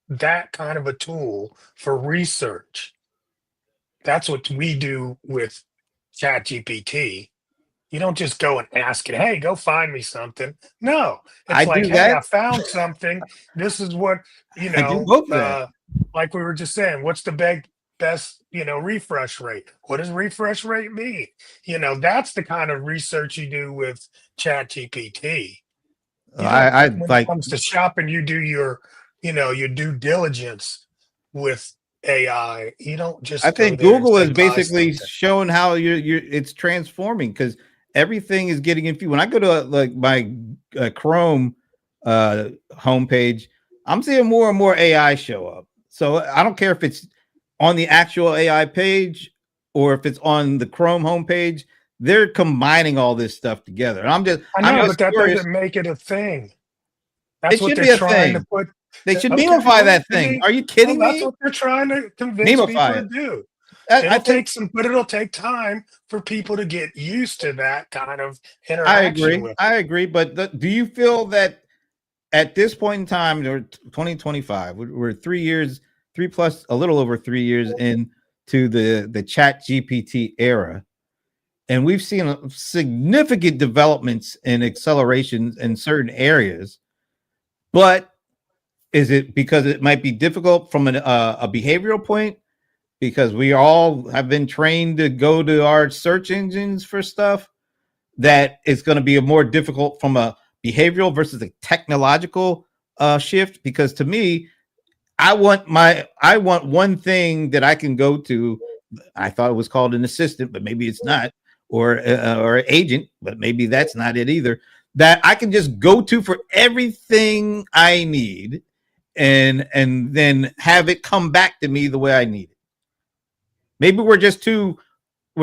that kind of a tool for research. That's what we do with ChatGPT. You don't just go and ask it, hey, go find me something. No, I it's like, do hey, that. I found something. This is what, I do both of that. like we were just saying, what's the best, refresh rate? What does refresh rate mean? That's the kind of research you do with ChatGPT. You don't, I when it like. comes to shopping, you do your due diligence with AI. You don't I just go think there and Google say, is buy basically something. showing how it's transforming because everything is getting infused. When I go to like my Chrome homepage, I'm seeing more and more AI show up. So I don't care if it's on the actual AI page or if it's on the Chrome homepage. They're combining all this stuff together, and I I'm know, just but that curious. doesn't make it a thing. It That's what should they're be a trying to thing. put. They should Okay, memify well, that thing. Are you kidding that's me? what they're trying to convince people Memify to it. do. I think It'll take time for people to get used to that kind of I interaction agree. with I it. agree. But do you feel that at this point in time, or 2025, we're 3 years, a little over 3 years into the Chat GPT era, and we've seen significant developments and accelerations in certain areas. But is it because it might be difficult from a behavioral point? Because we all have been trained to go to our search engines for stuff that it's going to be a more difficult from a behavioral versus a technological shift. Because to me, I want one thing that I can go to. I thought it was called an assistant, but maybe it's not, or an agent, but maybe that's not it either. That I can just go to for everything I need, and then have it come back to me the way I need it. Maybe we're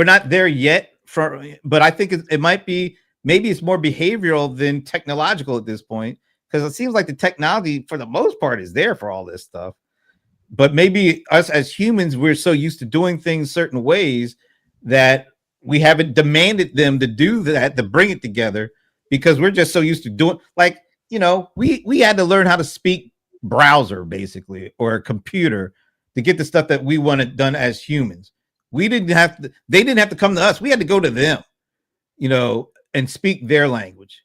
not there yet but I think it might be, maybe it's more behavioral than technological at this point, because it seems like the technology for the most part is there for all this stuff, but maybe us as humans, we're so used to doing things certain ways that we haven't demanded them to do that, to bring it together, because we're just so used to doing, like, we had to learn how to speak browser basically, or a computer, to get the stuff that we wanted done as humans. They didn't have to come to us. We had to go to them, and speak their language.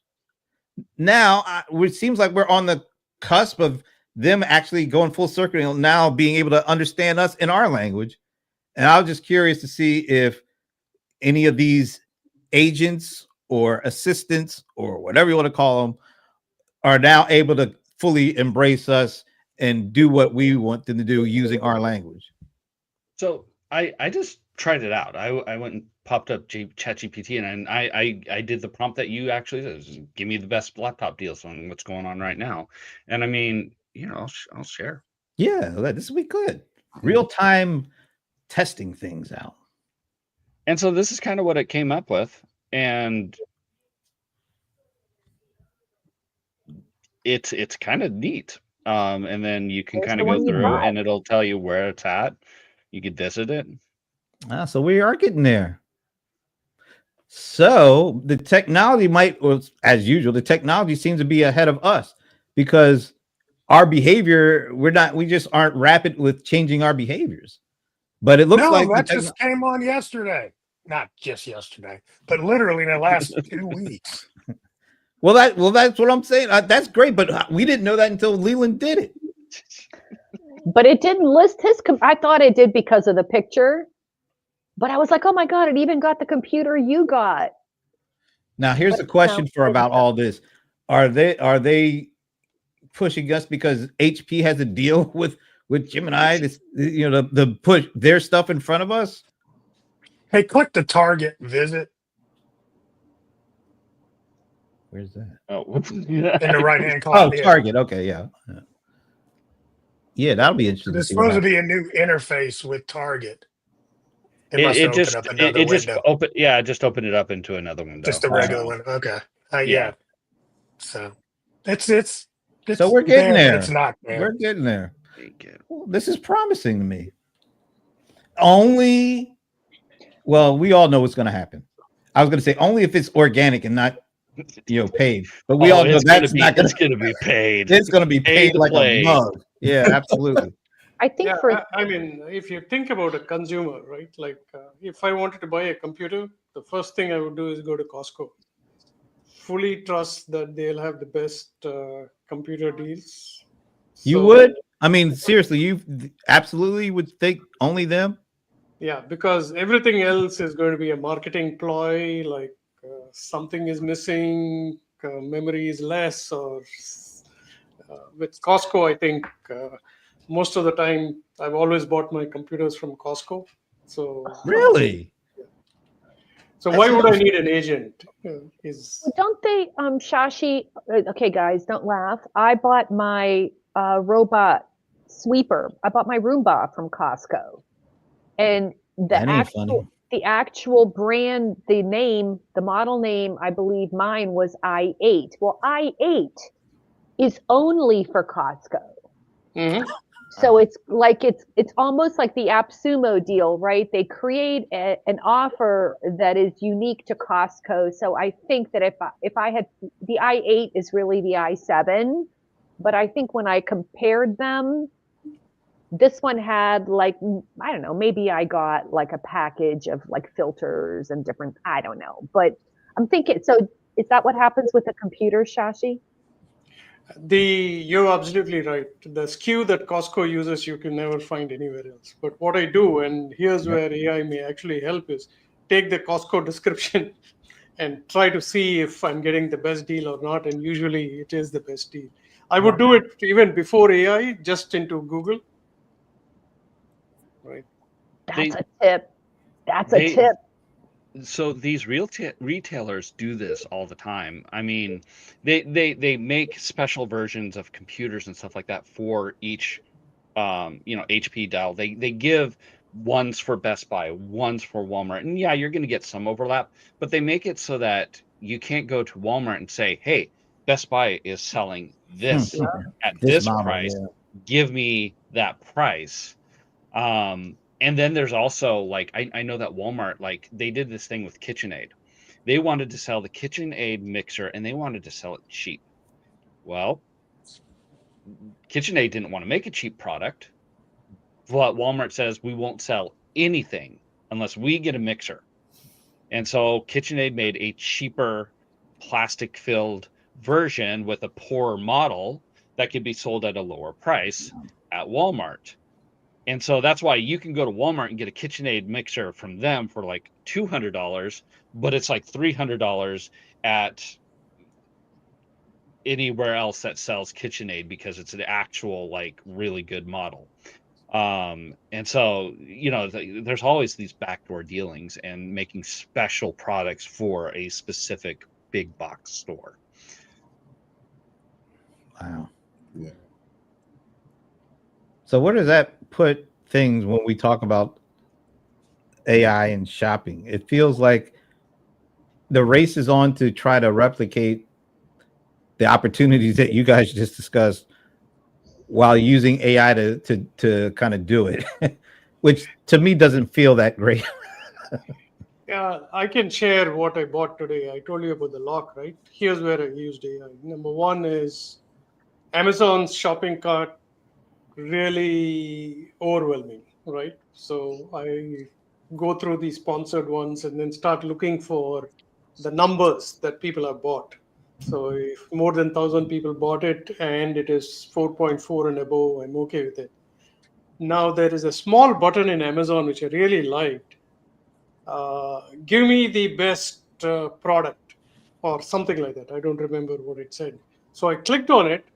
Now it seems like we're on the cusp of them actually going full circle and now being able to understand us in our language. And I was just curious to see if any of these agents or assistants or whatever you want to call them are now able to fully embrace us and do what we want them to do using our language. So I just tried it out. I went and popped up ChatGPT, and I did the prompt that you actually did. Just give me the best laptop deals on what's going on right now. And I mean, I'll share. Yeah, this will be good. Real time testing things out. And so this is kind of what it came up with, and it's kind of neat. And then you can There's kind the of go one you through, bought. and it'll tell you where it's at. You could visit it. So we are getting there. So the technology as usual, the technology seems to be ahead of us, because our behavior, we just aren't rapid with changing our behaviors. But it looks like No, that just came on yesterday. Not just yesterday, but literally in the last 2 weeks. Well, that's what I'm saying. That's great, but we didn't know that until Leland did it. But it didn't list his. I thought it did because of the picture, but I was like, oh my god, it even got the computer you got. Now, here's the question for about all this: Are they pushing us because HP has a deal with Gemini? The push their stuff in front of us. Hey, click the Target visit. Where's that? Oh, in the right-hand column. Target. Okay, yeah. Yeah, that'll be interesting. There's supposed to be a new interface with Target. It must have opened up another window. Just opened it up into another window. Just a regular window. Okay. Yeah. So it's So we're getting there, there. but it's not there. We're getting there. Well, this is promising to me. Only, well, we all know what's going to happen. I was going to say only if it's organic and not, paid. But we all know that's not going to. It's going to be paid. It's going to be paid like a mug. Yeah, absolutely. I think I mean, if you think about a consumer, right? Like, if I wanted to buy a computer, the first thing I would do is go to Costco. Fully trust that they'll have the best computer deals. You would? I mean, seriously, you absolutely would think only them? Yeah, because everything else is going to be a marketing ploy, like something is missing, memory is less, or with Costco, I think most of the time I've always bought my computers from Costco. So really? So why would I need an agent? Don't they, Shashi? Okay, guys, don't laugh. I bought my robot sweeper. I bought my Roomba from Costco, and the actual brand, the name, the model name, I believe mine was i8. Well, i8 is only for Costco. Mm-hmm. So it's like it's almost like the AppSumo deal, right? They create an offer that is unique to Costco. So I think that if I had the i8 is really the i7, but I think when I compared them, this one had like, I don't know, maybe I got like a package of like filters and different, I don't know, but I'm thinking, so is that what happens with a computer, Shashi? You're absolutely right. The SKU that Costco uses, you can never find anywhere else. But what I do, and here's where AI may actually help, is take the Costco description and try to see if I'm getting the best deal or not. And usually it is the best deal. I would do it even before AI, just into Google. Right. That's a tip. That's a tip. So these retailers do this all the time. I mean, they make special versions of computers and stuff like that for each HP Dell. They give ones for Best Buy, ones for Walmart. And yeah, you're going to get some overlap, but they make it so that you can't go to Walmart and say, "Hey, Best Buy is selling this at this price. Give me that price." And then there's also like I know that Walmart, like they did this thing with KitchenAid. They wanted to sell the KitchenAid mixer and they wanted to sell it cheap. Well, KitchenAid didn't want to make a cheap product, but Walmart says we won't sell anything unless we get a mixer. And so KitchenAid made a cheaper plastic-filled version with a poorer model that could be sold at a lower price at Walmart. And so that's why you can go to Walmart and get a KitchenAid mixer from them for like $200, but it's like $300 at anywhere else that sells KitchenAid because it's an actual like really good model. And so, there's always these backdoor dealings and making special products for a specific big box store. Wow. Yeah. So where does that put things when we talk about AI and shopping? It feels like the race is on to try to replicate the opportunities that you guys just discussed while using AI to kind of do it, which to me doesn't feel that great. Yeah, I can share what I bought today. I told you about the lock, right? Here's where I used AI. Number one is Amazon's shopping cart really overwhelming, right? So I go through these sponsored ones and then start looking for the numbers that people have bought. So if more than 1,000 people bought it and it is 4.4 and above, I'm okay with it. Now there is a small button in Amazon which I really liked. Give me the best product or something like that. I don't remember what it said. So I clicked on it.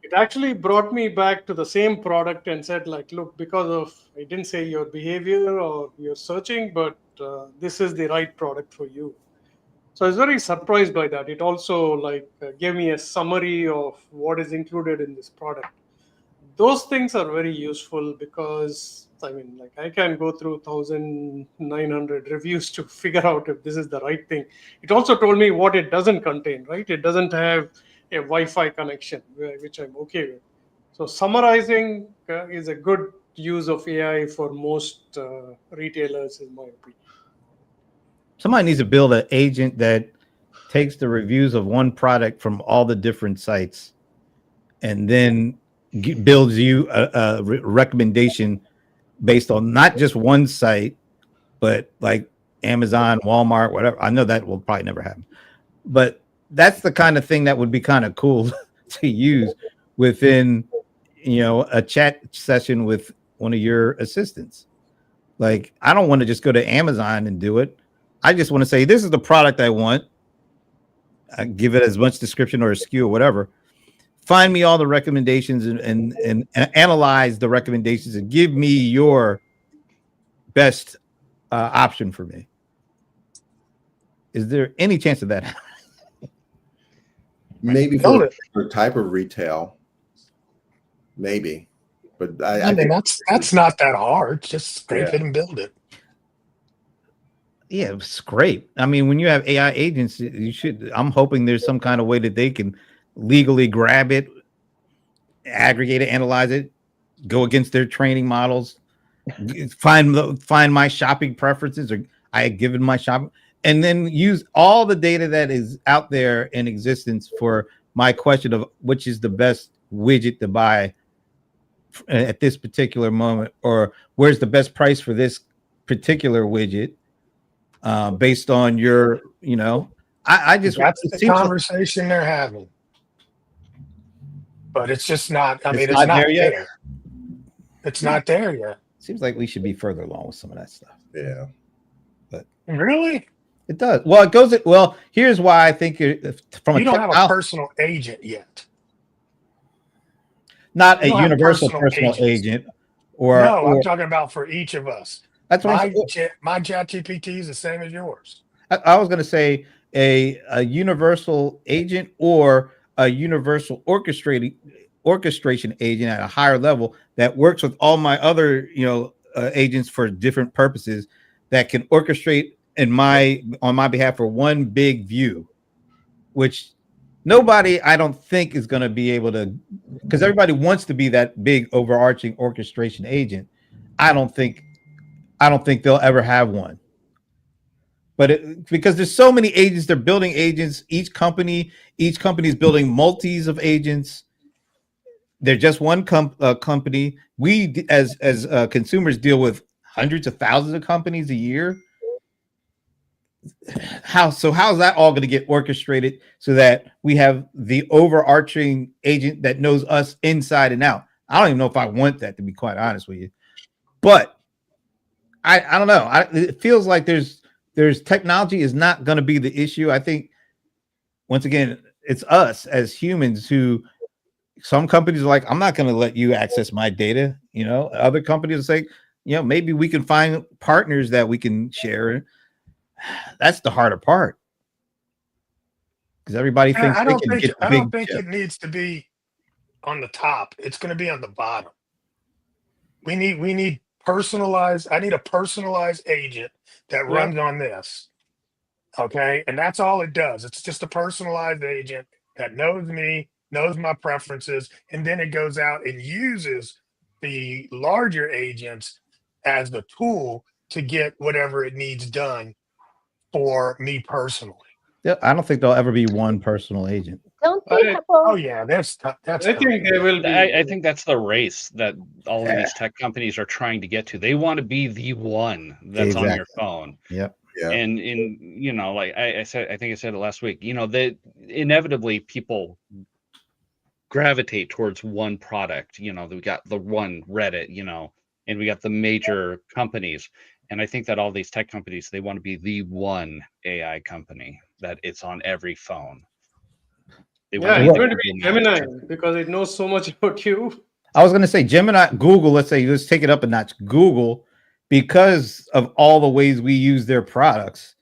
It actually brought me back to the same product and said, like, look, because of, I didn't say your behavior or your searching, but this is the right product for you. So I was very surprised by that. It also gave me a summary of what is included in this product. those things are very useful because I mean, like I can go through 1,900 reviews to figure out if this is the right thing. It also told me what it doesn't contain, right? It doesn't have a Wi-Fi connection, which I'm okay with. So summarizing is a good use of AI for most retailers, in my opinion. Somebody needs to build an agent that takes the reviews of one product from all the different sites and then builds you a recommendation based on not just one site, but like Amazon, Walmart, whatever. I know that will probably never happen, but that's the kind of thing that would be kind of cool to use within, a chat session with one of your assistants. Like, I don't want to just go to Amazon and do it. I just want to say, this is the product I want. I give it as much description or a SKU or whatever. Find me all the recommendations and analyze the recommendations and give me your best option for me. Is there any chance of that? Maybe for a type of retail, maybe, but I mean, that's not that hard. Just scrape it and build it. Yeah, scrape. I mean, when you have AI agents, you should. I'm hoping there's some kind of way that they can legally grab it, aggregate it, analyze it, go against their training models, find my shopping preferences, or I had given my shopping, and then use all the data that is out there in existence for my question of which is the best widget to buy at this particular moment, or where's the best price for this particular widget, based on your, I just, that's the conversation they're having, but it's just not. I mean, it's not there yet. It's not there yet. Seems like we should be further along with some of that stuff. Yeah, but really, it does. Well, it goes. Well, here's why I think from you don't have a personal agent yet. Not a universal personal agent, or no, I'm talking about for each of us. That's what my ChatGPT is the same as yours. I was going to say a universal agent or a universal orchestration agent at a higher level that works with all my other agents for different purposes that can orchestrate on my behalf for one big view, which nobody I don't think is going to be able to, because everybody wants to be that big overarching orchestration agent. I don't think they'll ever have one. But because there's so many agents, they're building agents. Each company is building multis of agents. They're just one company. We as consumers deal with hundreds of thousands of companies a year. How's that all going to get orchestrated so that we have the overarching agent that knows us inside and out? I don't even know if I want that, to be quite honest with you. But I don't know. It feels like there's technology is not going to be the issue. I think once again, it's us as humans who, some companies are like, I'm not going to let you access my data. Other companies are saying, maybe we can find partners that we can share. That's the harder part, because everybody thinks I don't think chip. It needs to be on the top. It's going to be on the bottom. We need personalized. I need a personalized agent that runs on this. Okay, and that's all it does. It's just a personalized agent that knows me, knows my preferences, and then it goes out and uses the larger agents as the tool to get whatever it needs done for me personally. Yeah, I don't think there'll ever be one personal agent. Don't they have? Oh yeah, that's. I think there will be. I think that's the race that all of these tech companies are trying to get to. They want to be the one that's on your phone. Yep. Yeah. And like I said, I think I said it last week. That inevitably people gravitate towards one product. We got the one Reddit, and we got the major companies. And I think that all these tech companies, they want to be the one AI company that it's on every phone. It's going to be Gemini because it knows so much about you. I was going to say Gemini, Google, let's take it up a notch. Google, because of all the ways we use their products,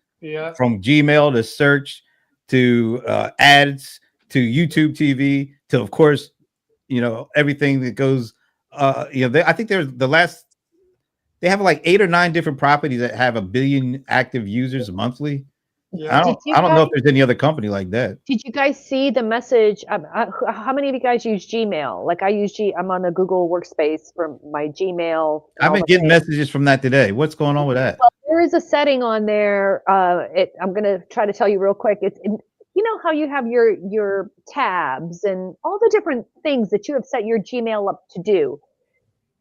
from Gmail to search to ads to YouTube TV to, of course, everything that goes I think there's they have like 8 or 9 different properties that have 1 billion active users monthly. Yeah. I don't know if there's any other company like that. Did you guys see the message? How many of you guys use Gmail? Like I'm on the Google Workspace for my Gmail. I've been getting messages from that today. What's going on with that? Well, there is a setting on there. I'm going to try to tell you real quick. You know how you have your tabs and all the different things that you have set your Gmail up to do.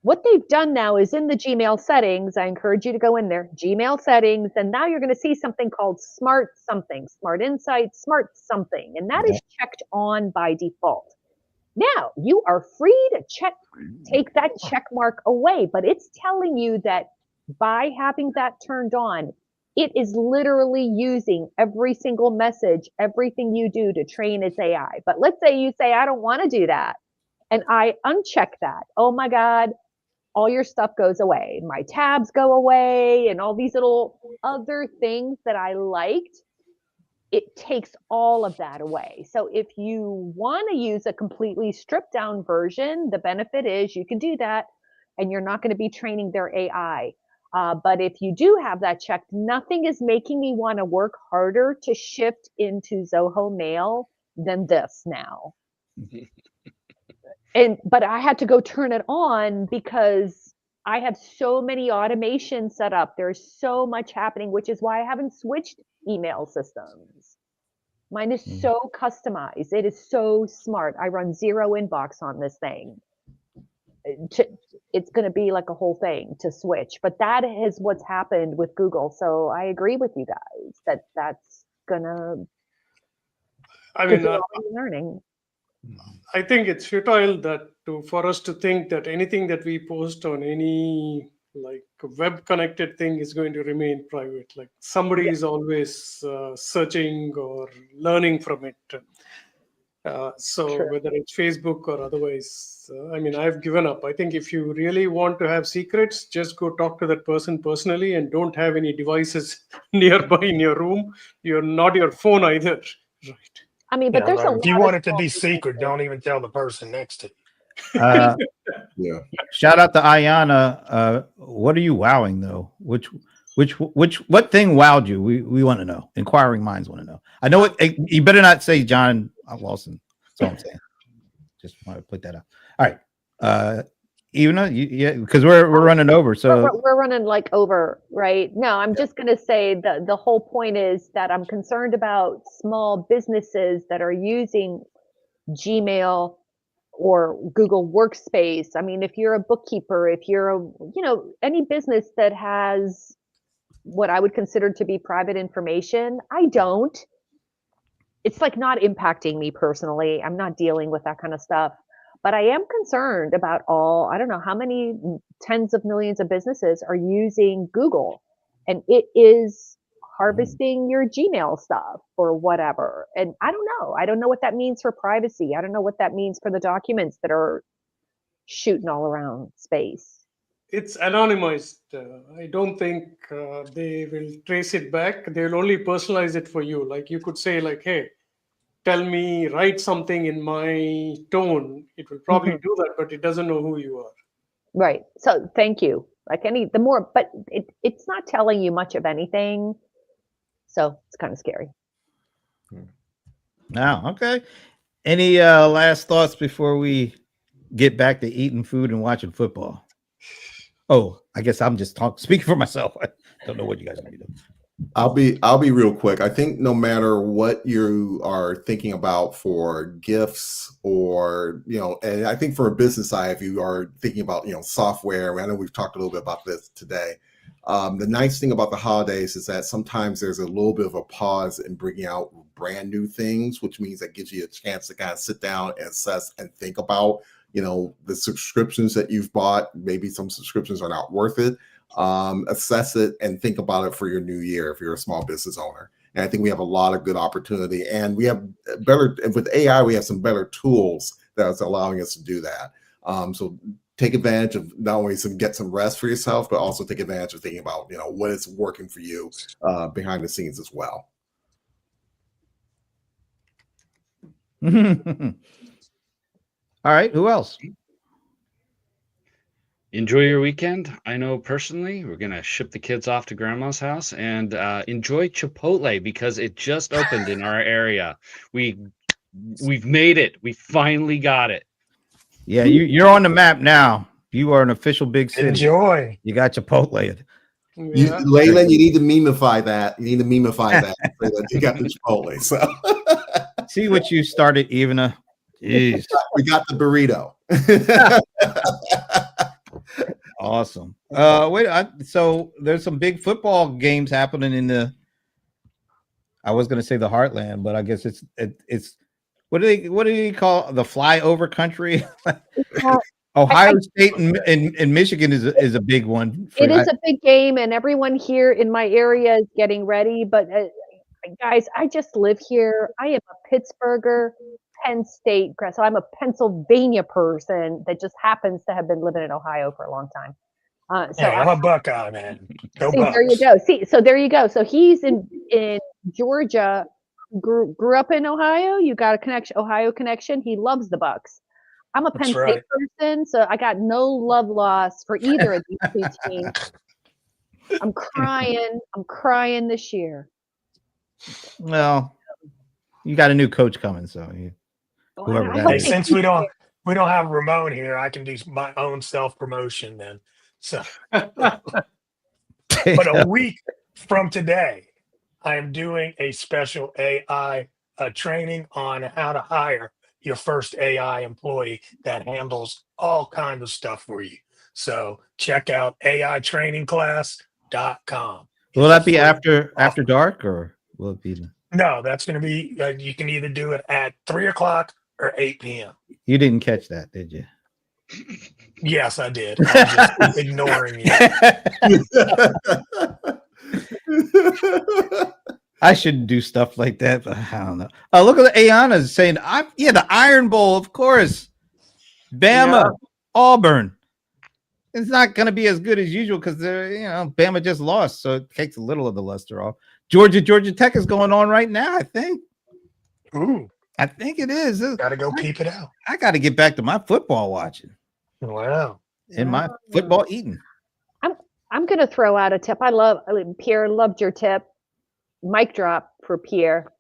What they've done now is in the Gmail settings, I encourage you to go in there, Gmail settings, and now you're going to see something called smart something, smart insights, smart something, and that is checked on by default. Now, you are free to take that check mark away, but it's telling you that by having that turned on, it is literally using every single message, everything you do to train its AI. But let's say you say, I don't want to do that, and I uncheck that. Oh my God, all your stuff goes away. My tabs go away and all these little other things that I liked. It takes all of that away. So if you want to use a completely stripped down version, the benefit is you can do that and you're not going to be training their AI. But if you do have that checked, nothing is making me want to work harder to shift into Zoho Mail than this now. But I had to go turn it on because I have so many automations set up. There's so much happening, which is why I haven't switched email systems. Mine is so customized. It is so smart. I run 0 inbox on this thing. It's going to be like a whole thing to switch, but that is what's happened with Google. So I agree with you guys that's going to, learning. I think it's futile for us to think that anything that we post on any like web connected thing is going to remain private. Like somebody is always searching or learning from it. So True. whether it's Facebook or otherwise, I've given up. I think if you really want to have secrets, just go talk to that person personally and don't have any devices nearby in your room. You're not your phone either, right? But there's a lot if you of want it to small be businesses. secret, don't even tell the person next to you. Yeah. Shout out to Ayana. What are you wowing though? What thing wowed you? We want to know. Inquiring minds want to know. I know it. You better not say John Lawson. That's all I'm saying. Just want to put that out. All right. Even yeah, because we're running over. So we're running like over, right? No, I'm just going to say the whole point is that I'm concerned about small businesses that are using Gmail or Google Workspace. I mean, if you're a bookkeeper, if you're any business that has what I would consider to be private information, I don't. It's like not impacting me personally. I'm not dealing with that kind of stuff. But I am concerned about I don't know how many tens of millions of businesses are using Google, and it is harvesting your Gmail stuff or whatever. And I don't know. I don't know what that means for privacy. I don't know what that means for the documents that are shooting all around space. It's anonymized. I don't think they will trace it back. They will only personalize it for you. Like you could say, like, hey, tell me, write something in my tone. It will probably do that, but it doesn't know who you are. Right. So thank you. Like but it's not telling you much of anything. So it's kind of scary. now, okay. Any last thoughts before we get back to eating food and watching football? Oh, I guess I'm just speaking for myself. I don't know what you guys are gonna do. I'll be real quick. I think no matter what you are thinking about for gifts or, and I think for a business side, if you are thinking about, software, I know we've talked a little bit about this today. The nice thing about the holidays is that sometimes there's a little bit of a pause in bringing out brand new things, which means that gives you a chance to kind of sit down and assess and think about, the subscriptions that you've bought. Maybe some subscriptions are not worth it. Assess it and think about it for your new year if you're a small business owner. And I think we have a lot of good opportunity, and we have with AI, we have some better tools that's allowing us to do that. So take advantage of not only get some rest for yourself, but also take advantage of thinking about, what is working for you behind the scenes as well. All right. Who else? enjoy your weekend. I know personally we're gonna ship the kids off to grandma's house and enjoy Chipotle because it just opened in our area. We've made it. We finally got it. Yeah, you're on the map now. You are an official big city. Enjoy. You got Chipotle. Yeah. Leyland, you need to memify that. You need to memify that. So that you got the Chipotle. So See what you started, Evana. Jeez. we got the burrito. Awesome. So there's some big football games happening in the. I was going to say the Heartland, but I guess it's what do they call the flyover country? Ohio State and Michigan is a big one. It is a big game, and everyone here in my area is getting ready. But guys, I just live here. I am a Pittsburgher, Penn State grad, so I'm a Pennsylvania person that just happens to have been living in Ohio for a long time. So I'm a Buckeye, man. Go see, Bucks. there you go. See, so there you go. So he's in Georgia, grew up in Ohio. You got a connection, Ohio connection. He loves the Bucks. I'm a Penn State person, so I got no love lost for either of these two teams. I'm crying this year. Well, you got a new coach coming, so whoever that is. Since we don't have Ramon here, I can do my own self promotion then. So, but a week from today, I am doing a special AI training on how to hire your first AI employee that handles all kinds of stuff for you. So check out AItrainingclass.com. Will that be after dark, or will it be? No, that's going to be. You can either do it at 3:00 or 8 p.m. You didn't catch that, did you? Yes, I did. I'm just ignoring you. I shouldn't do stuff like that, but I don't know. Oh, look at the Ayana saying, the Iron Bowl, of course. Bama, Auburn. It's not going to be as good as usual because Bama just lost, so it takes a little of the luster off. Georgia Tech is going on right now, I think. Ooh, I think it is. Got to go peep it out. I got to get back to my football watching. Wow. And my football eating. I'm going to throw out a tip. Pierre loved your tip. Mic drop for Pierre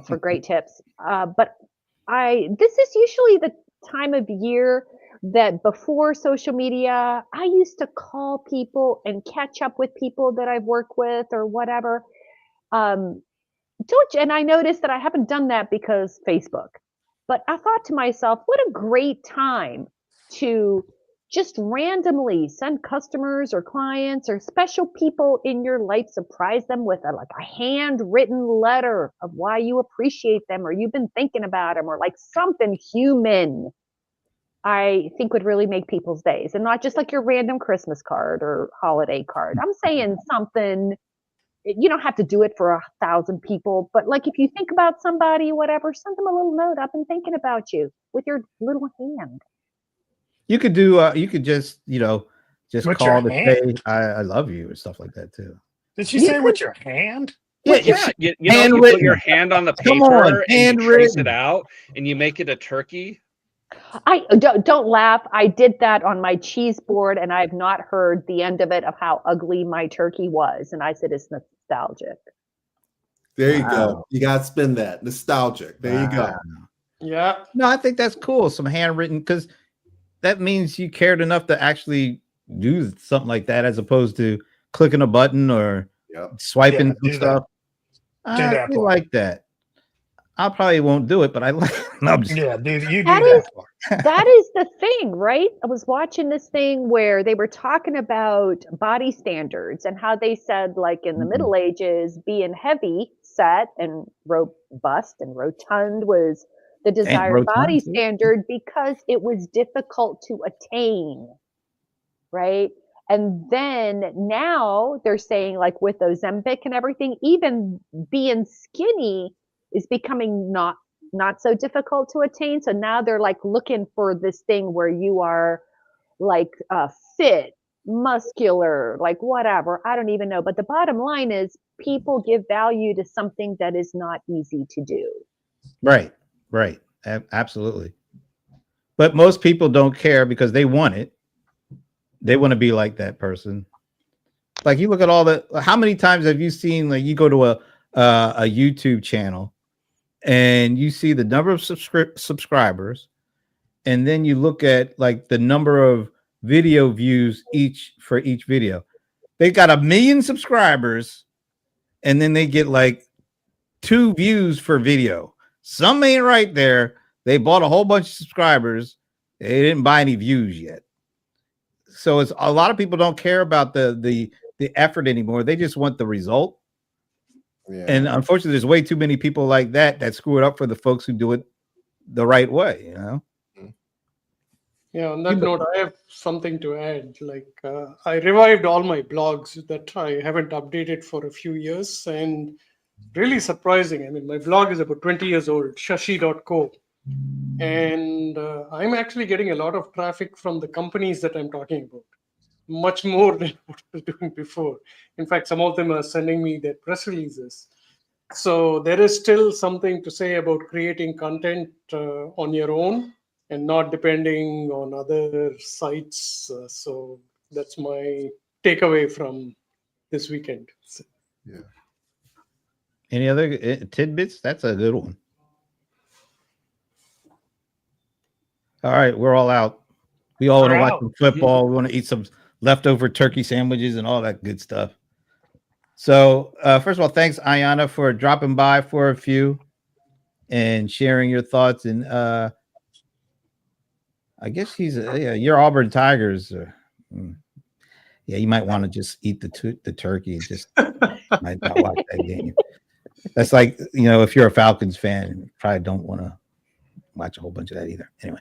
for great tips. But this is usually the time of year that before social media, I used to call people and catch up with people that I've worked with or whatever. And I noticed that I haven't done that because Facebook. But I thought to myself, what a great time to just randomly send customers or clients or special people in your life, surprise them with a handwritten letter of why you appreciate them or you've been thinking about them or like something human. I think would really make people's days, and not just like your random Christmas card or holiday card. I'm saying something. You don't have to do it for 1,000 people, but like if you think about somebody, whatever, send them a little note. I've been thinking about you with your little hand. You could do. You could just just with call to say I love you or stuff like that too. Did she say with your hand? Yeah, you put your hand on the paper and you trace it out, and you make it a turkey. I don't laugh. I did that on my cheese board, and I've not heard the end of it of how ugly my turkey was. And I said it's nostalgic. There you go. You got to spin that nostalgic. There you go. Yeah. No, I think that's cool. Some handwritten, because that means you cared enough to actually do something like that, as opposed to clicking a button or swiping some stuff. I like that. I probably won't do it, but I like. No, dude, you do that. That is the thing, right? I was watching this thing where they were talking about body standards and how they said, like in the Middle Ages, being heavy set and robust and rotund was the desired body standard because it was difficult to attain, right? And then now they're saying, like with Ozempic and everything, even being skinny is becoming not so difficult to attain. So now they're like looking for this thing where you are like fit, muscular, like whatever. I don't even know. But the bottom line is people give value to something that is not easy to do. Right. Absolutely. But most people don't care because they want it. They want to be like that person. Like you look at all the. How many times have you seen like you go to a YouTube channel and you see the number of subscribers, and then you look at like the number of video views for each video. They got 1 million subscribers, and then they get like 2 views for video. Some ain't right there. They bought a whole bunch of subscribers. They didn't buy any views yet. So it's a lot of people don't care about the effort anymore. They just want the result. Yeah. And unfortunately, there's way too many people like that screw it up for the folks who do it the right way, you know? Yeah, on that note, I have something to add. Like, I revived all my blogs that I haven't updated for a few years, and really surprising. I mean, my blog is about 20 years old, shashi.co. And I'm actually getting a lot of traffic from the companies that I'm talking about, much more than what I was doing before. In fact, some of them are sending me their press releases. So there is still something to say about creating content on your own and not depending on other sites. So that's my takeaway from this weekend. So, yeah. Any other tidbits? That's a good one. All right, we're all out. We all want to watch some football. We want to eat some leftover turkey sandwiches and all that good stuff. So first of all, thanks, Ayana, for dropping by for a few and sharing your thoughts. And I guess your Auburn Tigers. Yeah, you might want to just eat the turkey and just might not watch that game. That's like, if you're a Falcons fan, you probably don't want to watch a whole bunch of that either. Anyway,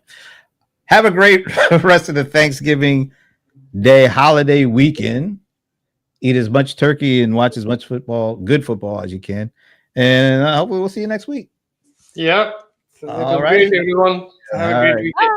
have a great rest of the Thanksgiving Day holiday weekend. Eat as much turkey and watch as much good football as you can. And hopefully we'll see you next week. Yeah. So all right, everyone. Have a great weekend.